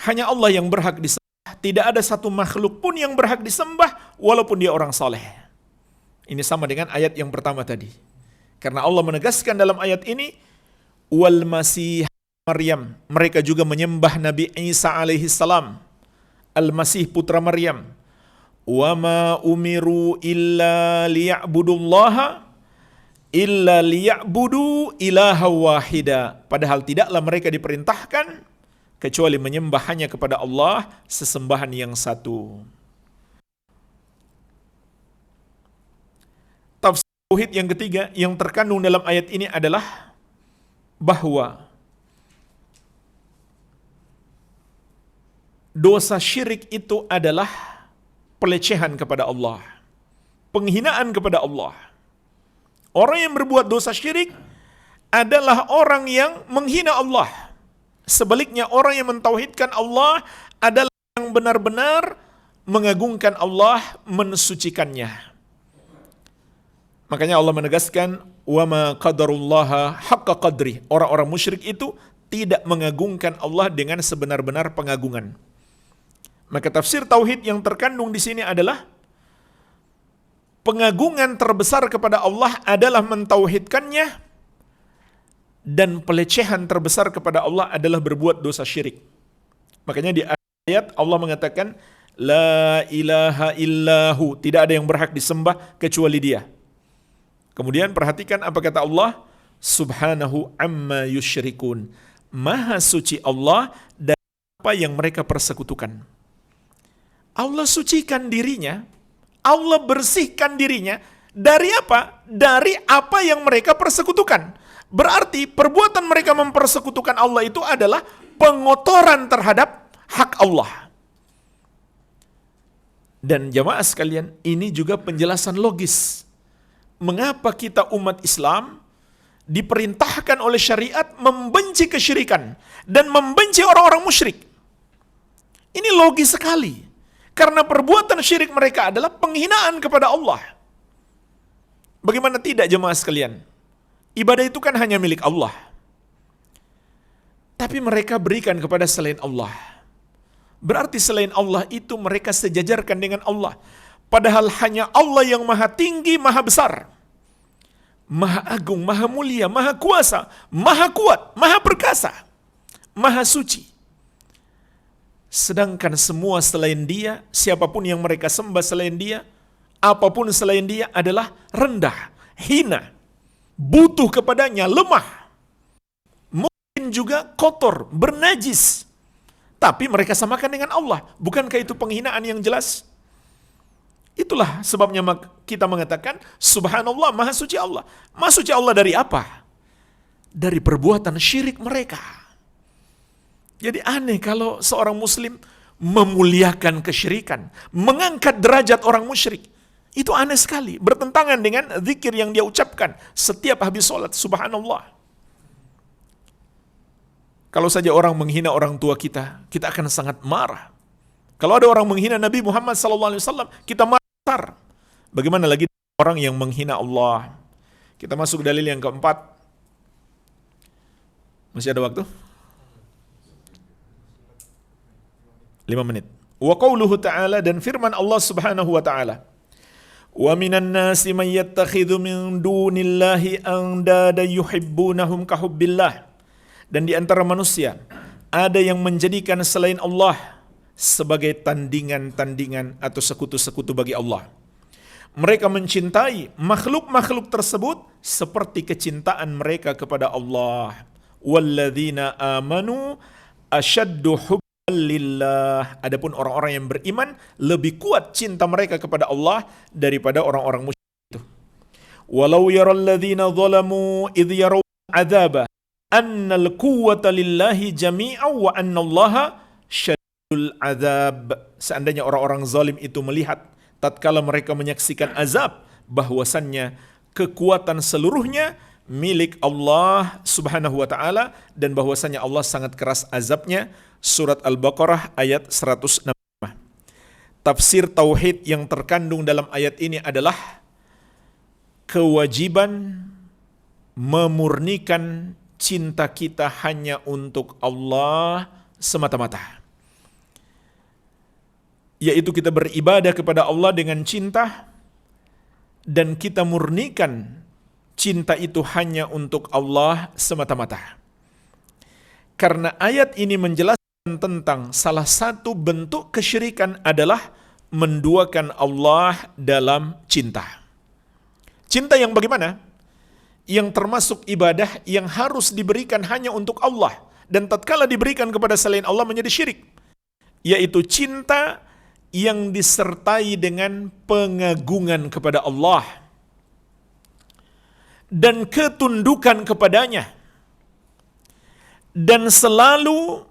hanya Allah yang berhak disembah, tidak ada satu makhluk pun yang berhak disembah walaupun dia orang saleh. Ini sama dengan ayat yang pertama tadi. Karena Allah menegaskan dalam ayat ini, wal masih Maryam, mereka juga menyembah Nabi Isa alaihi salam, Al-Masih putra Maryam. Wa ma umiru illa liya'budullaha illa liya'budu ilaha wahida. Padahal tidaklah mereka diperintahkan kecuali menyembah hanya kepada Allah, sesembahan yang satu. Tafsir tauhid yang ketiga yang terkandung dalam ayat ini adalah bahwa dosa syirik itu adalah pelecehan kepada Allah, penghinaan kepada Allah. Orang yang berbuat dosa syirik adalah orang yang menghina Allah. Sebaliknya orang yang mentauhidkan Allah adalah yang benar-benar mengagungkan Allah, mensucikannya. Makanya Allah menegaskan, wa ma qadarullaha haqqa qadri. Orang-orang musyrik itu tidak mengagungkan Allah dengan sebenar-benar pengagungan. Maka tafsir tauhid yang terkandung di sini adalah pengagungan terbesar kepada Allah adalah mentauhidkannya, dan pelecehan terbesar kepada Allah adalah berbuat dosa syirik. Makanya di ayat Allah mengatakan, la ilaha illahu, tidak ada yang berhak disembah kecuali Dia. Kemudian perhatikan apa kata Allah, subhanahu amma yusyrikun. Maha suci Allah dari apa yang mereka persekutukan. Allah sucikan dirinya, Allah bersihkan dirinya dari apa? Dari apa yang mereka persekutukan. Berarti perbuatan mereka mempersekutukan Allah itu adalah pengotoran terhadap hak Allah. Dan jamaah sekalian, ini juga penjelasan logis. Mengapa kita umat Islam diperintahkan oleh syariat membenci kesyirikan dan membenci orang-orang musyrik? Ini logis sekali. Karena perbuatan syirik mereka adalah penghinaan kepada Allah. Bagaimana tidak jemaah sekalian? Ibadah itu kan hanya milik Allah. Tapi mereka berikan kepada selain Allah. Berarti selain Allah itu mereka sejajarkan dengan Allah. Padahal hanya Allah yang maha tinggi, maha besar, maha agung, maha mulia, maha kuasa, maha kuat, maha perkasa, maha suci. Sedangkan semua selain Dia, siapapun yang mereka sembah selain Dia, apapun selain Dia adalah rendah, hina, butuh kepadanya, lemah, mungkin juga kotor, bernajis. Tapi mereka samakan dengan Allah. Bukankah itu penghinaan yang jelas? Itulah sebabnya kita mengatakan, subhanallah, maha suci Allah. Maha suci Allah dari apa? Dari perbuatan syirik mereka. Jadi aneh kalau seorang muslim memuliakan kesyirikan, mengangkat derajat orang musyrik. Itu aneh sekali, bertentangan dengan zikir yang dia ucapkan setiap habis sholat, subhanallah. Kalau saja orang menghina orang tua kita akan sangat marah. Kalau ada orang menghina Nabi Muhammad SAW, kita marah. Bagaimana lagi orang yang menghina Allah? Kita masuk dalil yang keempat. Masih ada waktu? 5 menit. Wa qauluhu ta'ala, dan firman Allah Subhanahu wa ta'ala, wa minan nasi man yattakhidhu min dunillahi andada yuhibbunahum ka hubbillah. Dan di antara manusia ada yang menjadikan selain Allah sebagai tandingan-tandingan atau sekutu-sekutu bagi Allah. Mereka mencintai makhluk-makhluk tersebut seperti kecintaan mereka kepada Allah. Walladzina amanu asyaddu lillah. Adapun orang-orang yang beriman lebih kuat cinta mereka kepada Allah daripada orang-orang musyrik itu. Walau yaral ladzina zalamu idh yarawna 'adzaba annal quwwata lillahi jami'an wa annallaha syadidul 'adzab. Seandainya orang-orang zalim itu melihat tatkala mereka menyaksikan azab bahwasannya kekuatan seluruhnya milik Allah Subhanahu wa taala dan bahwasannya Allah sangat keras azabnya. Surat Al-Baqarah ayat 106. tafsir tauhid yang terkandung dalam ayat ini adalah kewajiban memurnikan cinta kita hanya untuk Allah semata-mata. Yaitu kita beribadah kepada Allah dengan cinta dan kita murnikan cinta itu hanya untuk Allah semata-mata. Karena ayat ini menjelaskan tentang salah satu bentuk kesyirikan adalah menduakan Allah dalam cinta. Cinta yang bagaimana? Yang termasuk ibadah yang harus diberikan hanya untuk Allah dan tatkala diberikan kepada selain Allah menjadi syirik. Yaitu cinta yang disertai dengan pengagungan kepada Allah dan ketundukan kepadanya dan selalu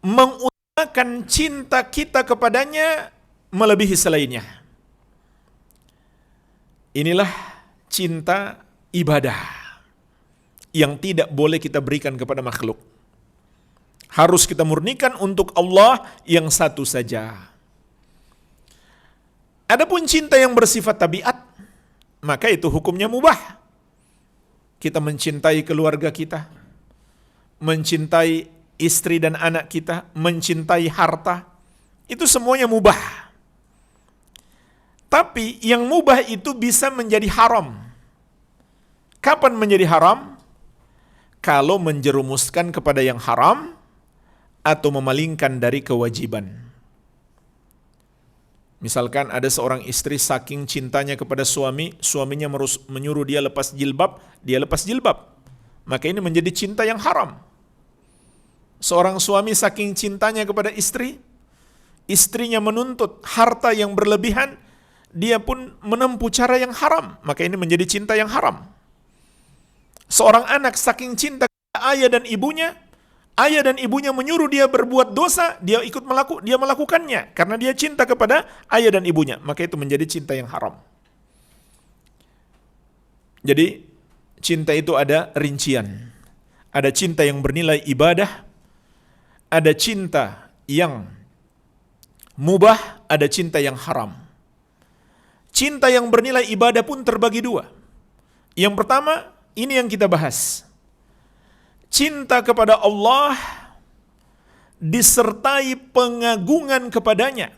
mengutamakan cinta kita kepadanya melebihi selainnya. Inilah cinta ibadah yang tidak boleh kita berikan kepada makhluk. Harus kita murnikan untuk Allah yang satu saja. Adapun cinta yang bersifat tabiat, maka itu hukumnya mubah. Kita mencintai keluarga kita, mencintai istri dan anak kita, mencintai harta, itu semuanya mubah. Tapi yang mubah itu bisa menjadi haram. Kapan menjadi haram? Kalau menjerumuskan kepada yang haram atau memalingkan dari kewajiban. Misalkan ada seorang istri saking cintanya kepada suami, suaminya menyuruh dia lepas jilbab, dia lepas jilbab. Maka ini menjadi cinta yang haram. Seorang suami saking cintanya kepada istri, istrinya menuntut harta yang berlebihan, dia pun menempuh cara yang haram. Maka ini menjadi cinta yang haram. Seorang anak saking cinta kepada ayah dan ibunya, ayah dan ibunya menyuruh dia berbuat dosa, dia melakukannya karena dia cinta kepada ayah dan ibunya, maka itu menjadi cinta yang haram. Jadi cinta itu ada rincian. Ada cinta yang bernilai ibadah, ada cinta yang mubah, ada cinta yang haram. Cinta yang bernilai ibadah pun terbagi dua. Yang pertama, ini yang kita bahas. Cinta kepada Allah disertai pengagungan kepadanya,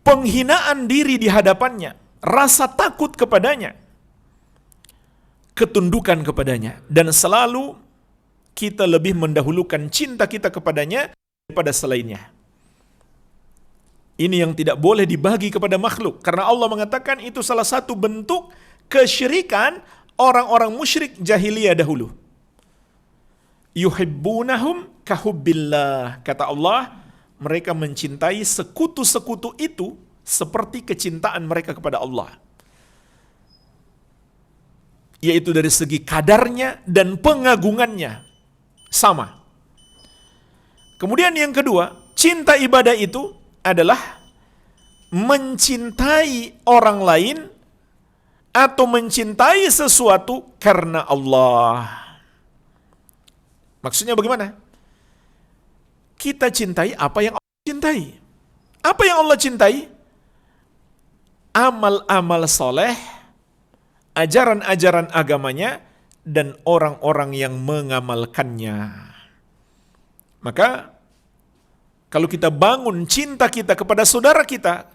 penghinaan diri di hadapannya, rasa takut kepadanya, ketundukan kepadanya, dan selalu kita lebih mendahulukan cinta kita kepadanya daripada selainnya. Ini yang tidak boleh dibagi kepada makhluk, karena Allah mengatakan itu salah satu bentuk kesyirikan orang-orang musyrik jahiliyah dahulu. Yuhibbunahum kahubbillah. Kata Allah, mereka mencintai sekutu-sekutu itu seperti kecintaan mereka kepada Allah. Yaitu dari segi kadarnya dan pengagungannya sama. Kemudian yang kedua, cinta ibadah itu adalah mencintai orang lain atau mencintai sesuatu karena Allah. Maksudnya bagaimana? Kita cintai apa yang Allah cintai. Apa yang Allah cintai? Amal-amal soleh, ajaran-ajaran agamanya, dan orang-orang yang mengamalkannya. Maka, kalau kita bangun cinta kita kepada saudara kita,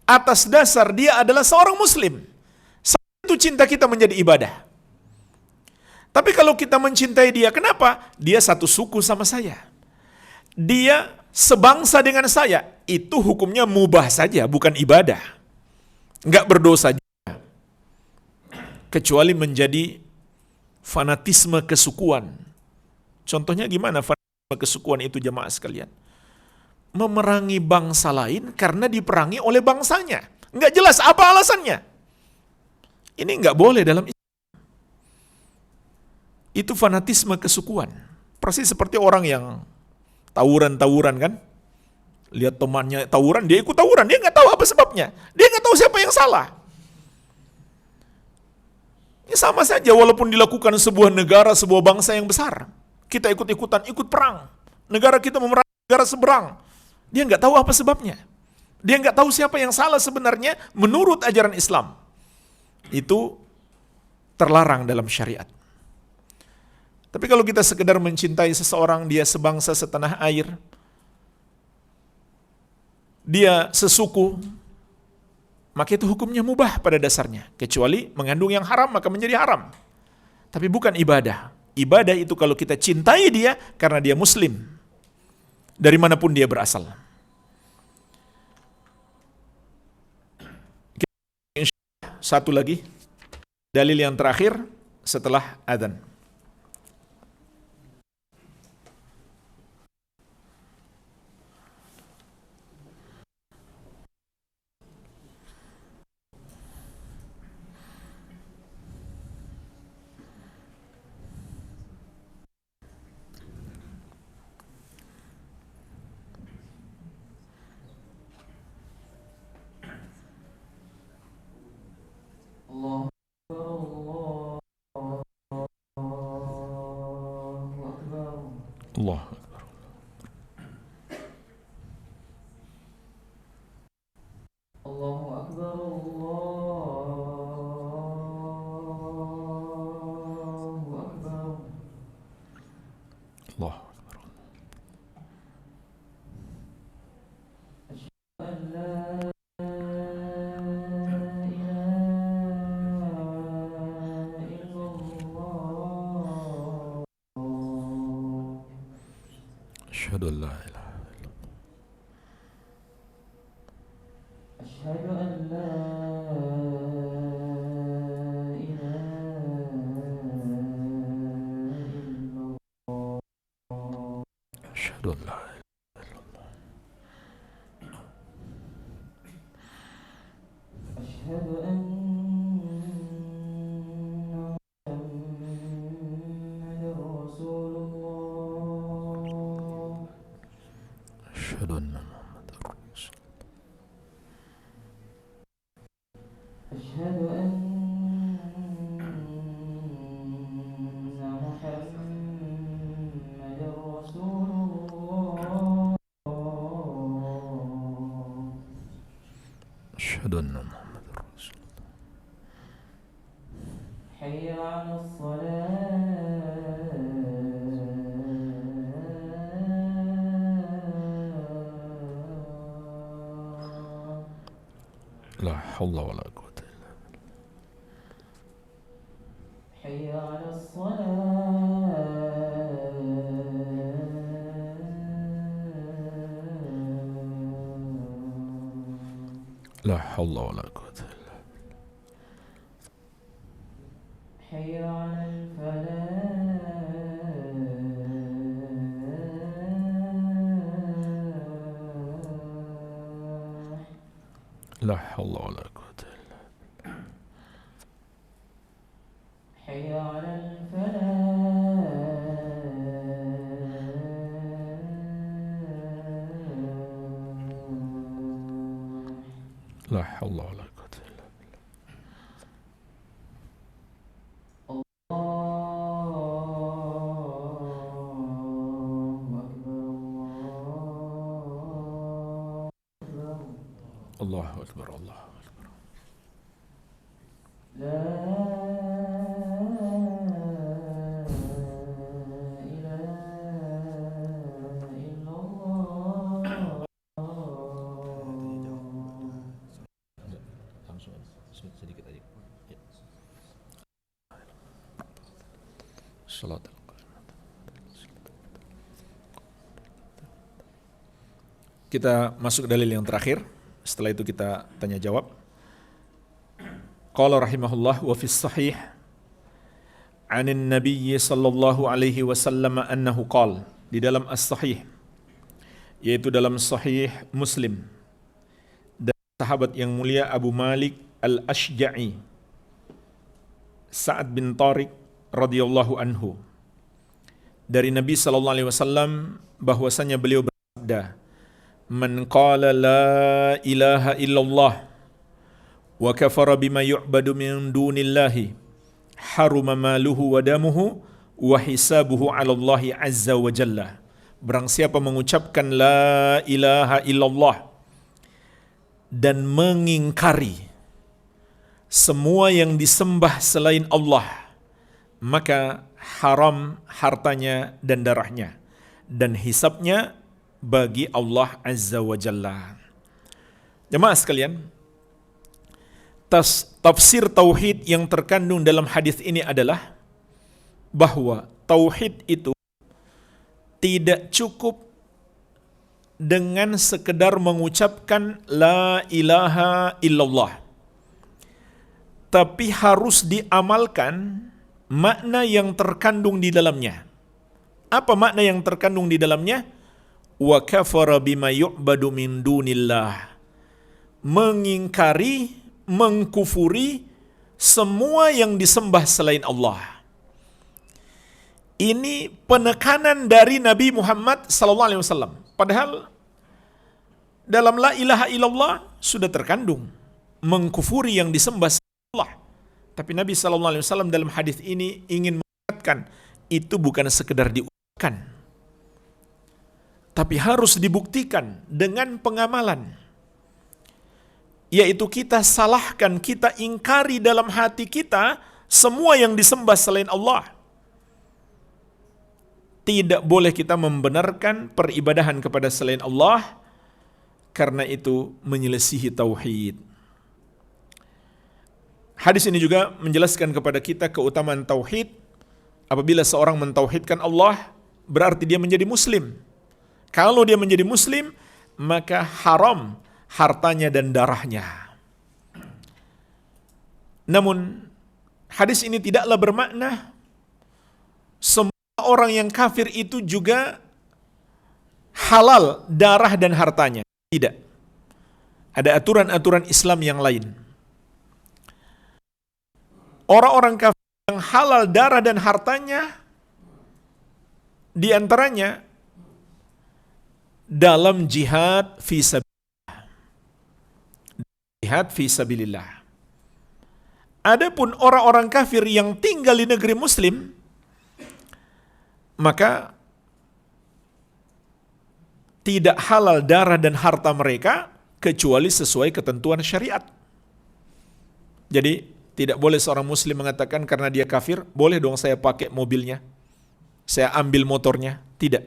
atas dasar dia adalah seorang muslim, saat itu cinta kita menjadi ibadah. Tapi kalau kita mencintai dia, kenapa? Dia satu suku sama saya. Dia sebangsa dengan saya. Itu hukumnya mubah saja, bukan ibadah. Enggak berdosa juga. Kecuali menjadi fanatisme kesukuan. Contohnya gimana fanatisme kesukuan itu, jemaah sekalian? Memerangi bangsa lain karena diperangi oleh bangsanya. Enggak jelas apa alasannya. Ini enggak boleh dalam Islam. Itu fanatisme kesukuan. Persis seperti orang yang tawuran-tawuran kan. Lihat temannya tawuran, dia ikut tawuran. Dia nggak tahu apa sebabnya. Dia nggak tahu siapa yang salah. Ini sama saja walaupun dilakukan sebuah negara, sebuah bangsa yang besar. Kita ikut-ikutan, ikut perang. Negara kita memerangi negara seberang. Dia nggak tahu apa sebabnya. Dia nggak tahu siapa yang salah sebenarnya menurut ajaran Islam. Itu terlarang dalam syariat. Tapi kalau kita sekedar mencintai seseorang, dia sebangsa setanah air, dia sesuku, maka itu hukumnya mubah pada dasarnya. Kecuali mengandung yang haram, maka menjadi haram. Tapi bukan ibadah. Ibadah itu kalau kita cintai dia karena dia muslim, dari manapun dia berasal. Satu lagi, dalil yang terakhir setelah adzan. Allah Akbar. Allahu Akbar, Allahu Akbar. Allah Akbar. An la ilaha illallah. Asyhadu an la ilaha أشهد أن لا إله إلا الله. asyhadu an la أشهد أن محمدا رسول الله. asyhadu anna Muhammadar Rasul. أشهد أن محمدا رسول الله. asyhadu anna Muhammadar Rasul. حي على الصلاة. La haula wala quwwata illa billah. حي على الصلاة. La haula wala quwwata illa billah. حي على الفلاح. La haula wala quwwata illa billah. حي على الفلاح. La haula wala quwwata illa billah. الله أكبر، الله أكبر. Allahu akbar, Allahu akbar. لا إله إلا الله. Langsung sedikit aja. Ya. Salat. Kita masuk dalil yang terakhir. Setelah itu kita tanya jawab. Qala rahimahullah wa fis sahih 'anin nabiy sallallahu alaihi wasallam annahu qala, di dalam as-sahih, yaitu dalam sahih Muslim, dari sahabat yang mulia Abu Malik Al-Ashja'i, Sa'ad bin Tariq radhiyallahu anhu, dari Nabi sallallahu alaihi wasallam bahwasanya beliau bersabda, "Man qala la ilaha illallah wa kafara bima yu'badu min dunillahi haruma maluhu wa damuhu wa hisabuhu 'ala Allah azza wa jalla." Barang siapa mengucapkan la ilaha illallah, dan mengingkari semua yang disembah selain Allah, maka haram hartanya dan darahnya, dan hisabnya bagi Allah Azza wa Jalla. Jemaah sekalian, tafsir tauhid yang terkandung dalam hadis ini adalah bahwa tauhid itu tidak cukup dengan sekedar mengucapkan la ilaha illallah, tapi harus diamalkan makna yang terkandung di dalamnya. Apa makna yang terkandung di dalamnya? Wa kafara bima yu'badu min dunillah. Mengingkari, mengkufuri semua yang disembah selain Allah. Ini penekanan dari Nabi Muhammad SAW. Padahal dalam la ilaha illallah sudah terkandung mengkufuri yang disembah selain Allah. Tapi Nabi SAW dalam hadis ini ingin mengatakan itu bukan sekedar diucapkan, tapi harus dibuktikan dengan pengamalan. Yaitu kita salahkan, kita ingkari dalam hati kita semua yang disembah selain Allah. Tidak boleh kita membenarkan peribadahan kepada selain Allah, karena itu menyelisihi tauhid. Hadis ini juga menjelaskan kepada kita keutamaan tauhid. Apabila seorang mentauhidkan Allah, berarti dia menjadi muslim. Kalau dia menjadi muslim, maka haram hartanya dan darahnya. Namun, hadis ini tidaklah bermakna semua orang yang kafir itu juga halal darah dan hartanya. Tidak. Ada aturan-aturan Islam yang lain. Orang-orang kafir yang halal darah dan hartanya, di antaranya dalam jihad fi sabilillah. Jihad fi sabilillah. Adapun orang-orang kafir yang tinggal di negeri muslim, maka tidak halal darah dan harta mereka kecuali sesuai ketentuan syariat. Jadi tidak boleh seorang muslim mengatakan karena dia kafir, boleh dong saya pakai mobilnya, saya ambil motornya. Tidak.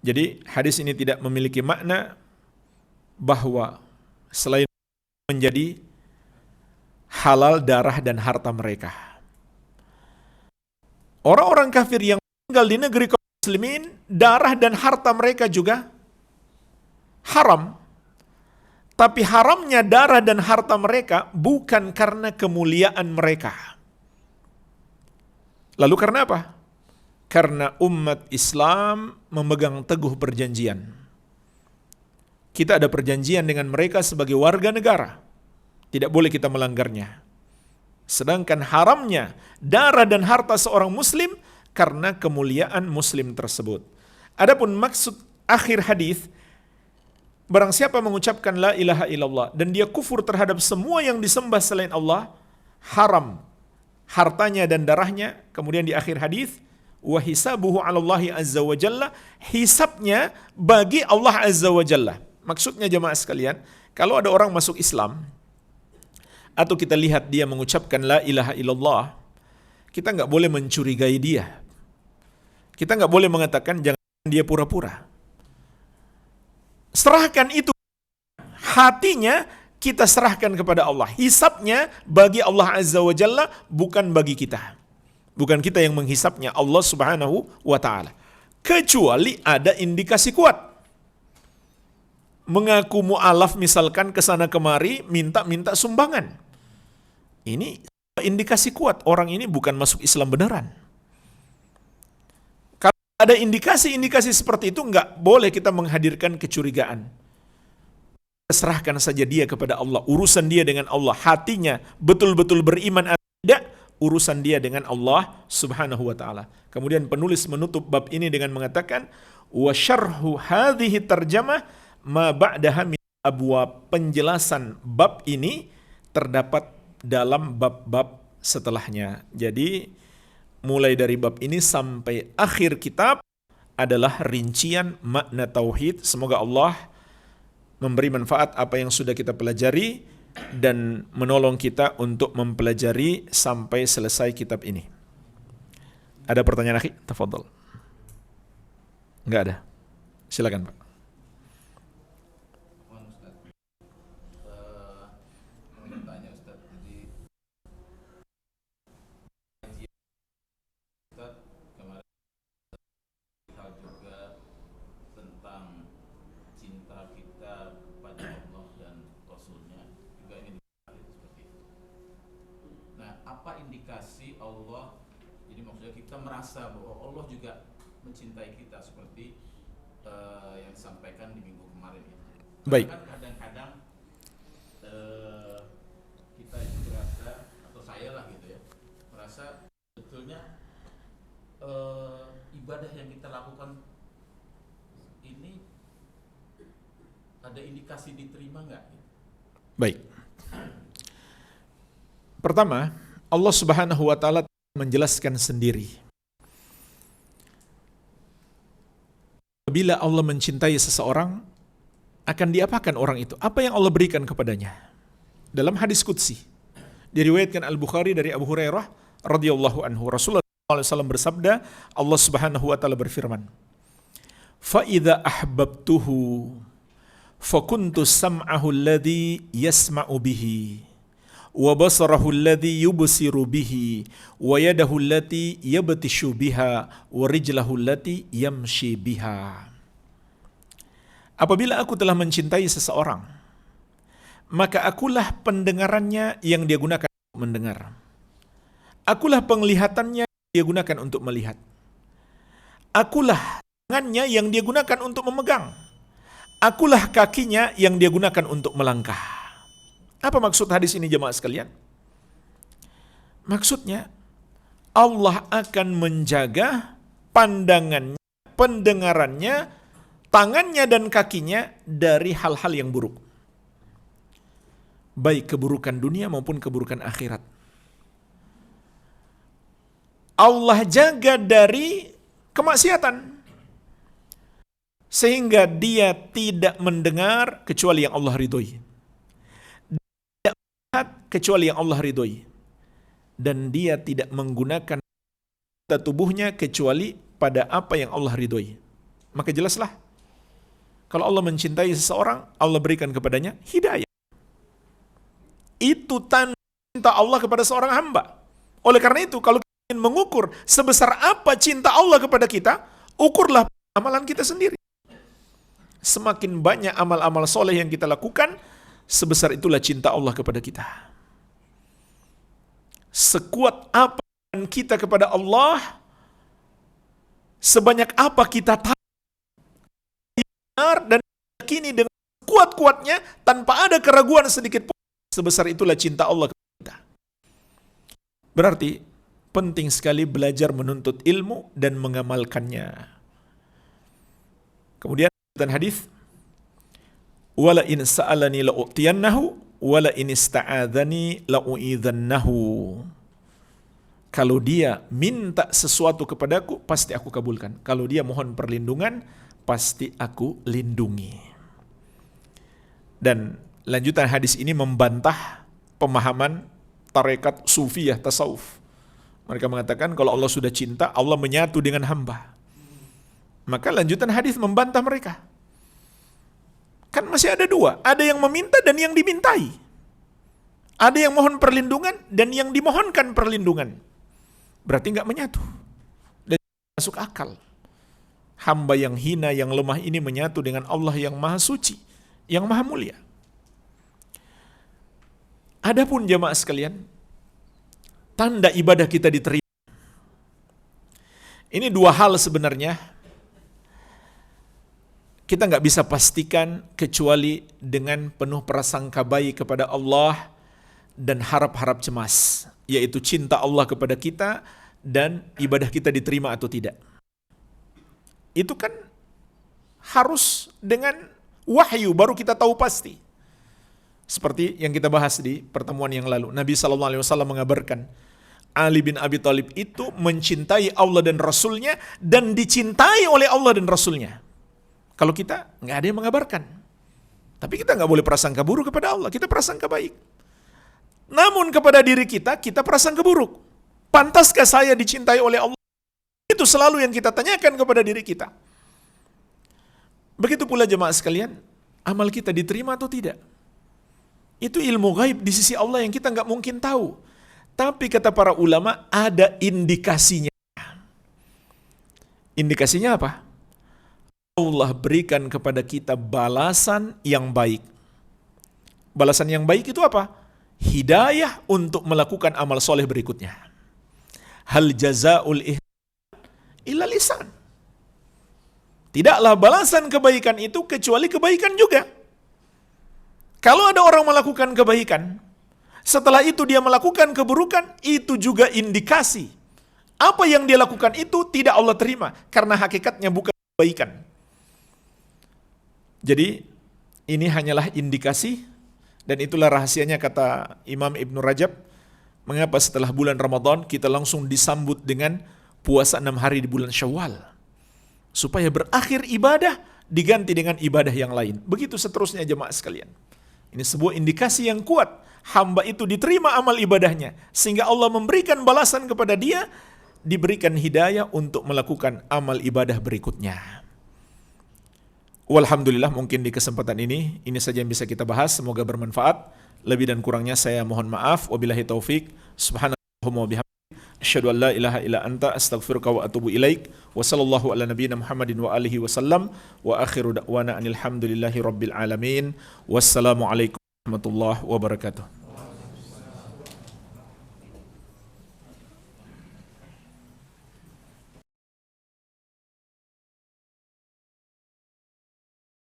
Jadi hadis ini tidak memiliki makna bahwa selain menjadi halal darah dan harta mereka. Orang-orang kafir yang tinggal di negeri kaum muslimin, darah dan harta mereka juga haram. Tapi haramnya darah dan harta mereka bukan karena kemuliaan mereka. Lalu karena apa? Karena umat Islam memegang teguh perjanjian. Kita ada perjanjian dengan mereka sebagai warga negara. Tidak boleh kita melanggarnya. Sedangkan haramnya darah dan harta seorang muslim karena kemuliaan muslim tersebut. Adapun maksud akhir hadis, barang siapa mengucapkan la ilaha illallah dan dia kufur terhadap semua yang disembah selain Allah, haram hartanya dan darahnya. Kemudian di akhir hadis, wa hisabuhu 'alallahi azza wa jalla, hisabnya bagi Allah azza wa jalla. Maksudnya jemaah sekalian, kalau ada orang masuk Islam atau kita lihat dia mengucapkan la ilaha illallah, kita nggak boleh mencurigai dia. Kita nggak boleh mengatakan jangan dia pura-pura. Serahkan itu, hatinya kita serahkan kepada Allah. Hisabnya bagi Allah Azza wa Jalla, bukan bagi kita. Bukan kita yang menghisapnya, Allah Subhanahu wa Ta'ala. Kecuali ada indikasi kuat. Mengaku mu'alaf misalkan kesana kemari, minta sumbangan. Ini indikasi kuat, orang ini bukan masuk Islam beneran. Kalau ada indikasi-indikasi seperti itu, nggak boleh kita menghadirkan kecurigaan. Serahkan saja dia kepada Allah, urusan dia dengan Allah, hatinya betul-betul beriman atau tidak, urusan dia dengan Allah Subhanahu wa Ta'ala. Kemudian penulis menutup bab ini dengan mengatakan, wa syarhu hadhihi tarjamah ma ba'daha min abwab. Penjelasan bab ini terdapat dalam bab-bab setelahnya. Jadi mulai dari bab ini sampai akhir kitab adalah rincian makna tauhid. Semoga Allah memberi manfaat apa yang sudah kita pelajari, dan menolong kita untuk mempelajari sampai selesai kitab ini. Ada pertanyaan, akhi? Tafadhol. Enggak ada. Silakan, Pak. Apa indikasi Allah, jadi maksudnya kita merasa bahwa Allah juga mencintai kita seperti yang disampaikan di minggu kemarin itu. Baik. Kan kadang-kadang kita itu merasa, atau saya lah gitu ya, merasa betulnya ibadah yang kita lakukan ini ada indikasi diterima nggak? Baik. Pertama, Allah Subhanahu wa taala menjelaskan sendiri. Apabila Allah mencintai seseorang, akan diapakan orang itu? Apa yang Allah berikan kepadanya? Dalam hadis qudsi, diriwayatkan Al-Bukhari dari Abu Hurairah radhiyallahu anhu, Rasulullah SAW bersabda, Allah Subhanahu wa taala berfirman, "Fa idza ahbabtuhu fakuntu sam'ahu alladhi yasma'u bihi, wa basarahu alladhi yubsiru bihi, wa yadahu allati yabtishu biha, wa rijlahu allati yamshi biha." Apabila aku telah mencintai seseorang, maka akulah pendengarannya yang dia gunakan untuk mendengar. Akulah penglihatannya yang dia gunakan untuk melihat. Akulah tangannya yang dia gunakan untuk memegang. Akulah kakinya yang dia gunakan untuk melangkah. Apa maksud hadis ini jemaah sekalian? Maksudnya, Allah akan menjaga pandangannya, pendengarannya, tangannya dan kakinya dari hal-hal yang buruk. Baik keburukan dunia maupun keburukan akhirat. Allah jaga dari kemaksiatan. Sehingga dia tidak mendengar kecuali yang Allah ridhoi. Tidak melihat kecuali yang Allah ridhoi. Dan dia tidak menggunakan tubuhnya kecuali pada apa yang Allah ridhoi. Maka jelaslah, kalau Allah mencintai seseorang, Allah berikan kepadanya hidayah. Itu tanda cinta Allah kepada seorang hamba. Oleh karena itu, kalau kita ingin mengukur sebesar apa cinta Allah kepada kita, ukurlah amalan kita sendiri. Semakin banyak amal-amal soleh yang kita lakukan, sebesar itulah cinta Allah kepada kita. Sekuat apa kita kepada Allah, sebanyak apa kita tahu dan yakini dengan kuat-kuatnya tanpa ada keraguan sedikit pun, sebesar itulah cinta Allah kepada kita. Berarti penting sekali belajar menuntut ilmu dan mengamalkannya. Kemudian dan hadis, wala in sa'alani la'utiyannahu wala in ista'adzani la'u'idzannahu. Kalau dia minta sesuatu kepadaku, pasti aku kabulkan. Kalau dia mohon perlindungan, pasti aku lindungi. Dan lanjutan hadis ini membantah pemahaman tarekat sufiyah tasawuf. Mereka mengatakan kalau Allah sudah cinta, Allah menyatu dengan hamba. Maka lanjutan hadis membantah mereka. Kan masih ada dua, ada yang meminta dan yang dimintai. Ada yang mohon perlindungan dan yang dimohonkan perlindungan. Berarti nggak menyatu. Dan masuk akal. Hamba yang hina, yang lemah ini menyatu dengan Allah yang maha suci, yang maha mulia. Adapun jamaah sekalian, tanda ibadah kita diterima. Ini dua hal sebenarnya. Kita nggak bisa pastikan kecuali dengan penuh prasangka baik kepada Allah dan harap-harap cemas, yaitu cinta Allah kepada kita dan ibadah kita diterima atau tidak. Itu kan harus dengan wahyu baru kita tahu pasti. Seperti yang kita bahas di pertemuan yang lalu, Nabi SAW mengabarkan Ali bin Abi Thalib itu mencintai Allah dan Rasulnya dan dicintai oleh Allah dan Rasulnya. Kalau kita nggak ada yang mengabarkan. Tapi kita nggak boleh prasangka buruk kepada Allah, kita prasangka baik. Namun kepada diri kita, kita prasangka buruk. Pantaskah saya dicintai oleh Allah? Itu selalu yang kita tanyakan kepada diri kita. Begitu pula jemaah sekalian, amal kita diterima atau tidak? Itu ilmu gaib di sisi Allah yang kita nggak mungkin tahu. Tapi kata para ulama, ada indikasinya. Indikasinya apa? Allah berikan kepada kita balasan yang baik. Balasan yang baik itu apa? Hidayah untuk melakukan amal soleh berikutnya. Hal jazaul ihsan illa lisan. Tidaklah balasan kebaikan itu kecuali kebaikan juga. Kalau ada orang melakukan kebaikan, setelah itu dia melakukan keburukan, itu juga indikasi. Apa yang dia lakukan itu tidak Allah terima, karena hakikatnya bukan kebaikan. Jadi, ini hanyalah indikasi, dan itulah rahasianya kata Imam Ibn Rajab, mengapa setelah bulan Ramadan kita langsung disambut dengan puasa 6 hari di bulan Syawal. Supaya berakhir ibadah diganti dengan ibadah yang lain. Begitu seterusnya jemaah sekalian. Ini sebuah indikasi yang kuat. Hamba itu diterima amal ibadahnya. Sehingga Allah memberikan balasan kepada dia, diberikan hidayah untuk melakukan amal ibadah berikutnya. Walhamdulillah, mungkin di kesempatan ini saja yang bisa kita bahas. Semoga bermanfaat. Lebih dan kurangnya saya mohon maaf. Wabillahi taufik. Subhanallahumma wa bihamdihi. Asyhadu an la ilaha illa anta astaghfiruka wa atubu ilaik. Wa sallallahu ala nabiyyina Muhammadin wa alihi wasallam. Wa akhiru da'wana anil hamdulillahi rabbil alamin. Wassalamu alaikum warahmatullahi wabarakatuh.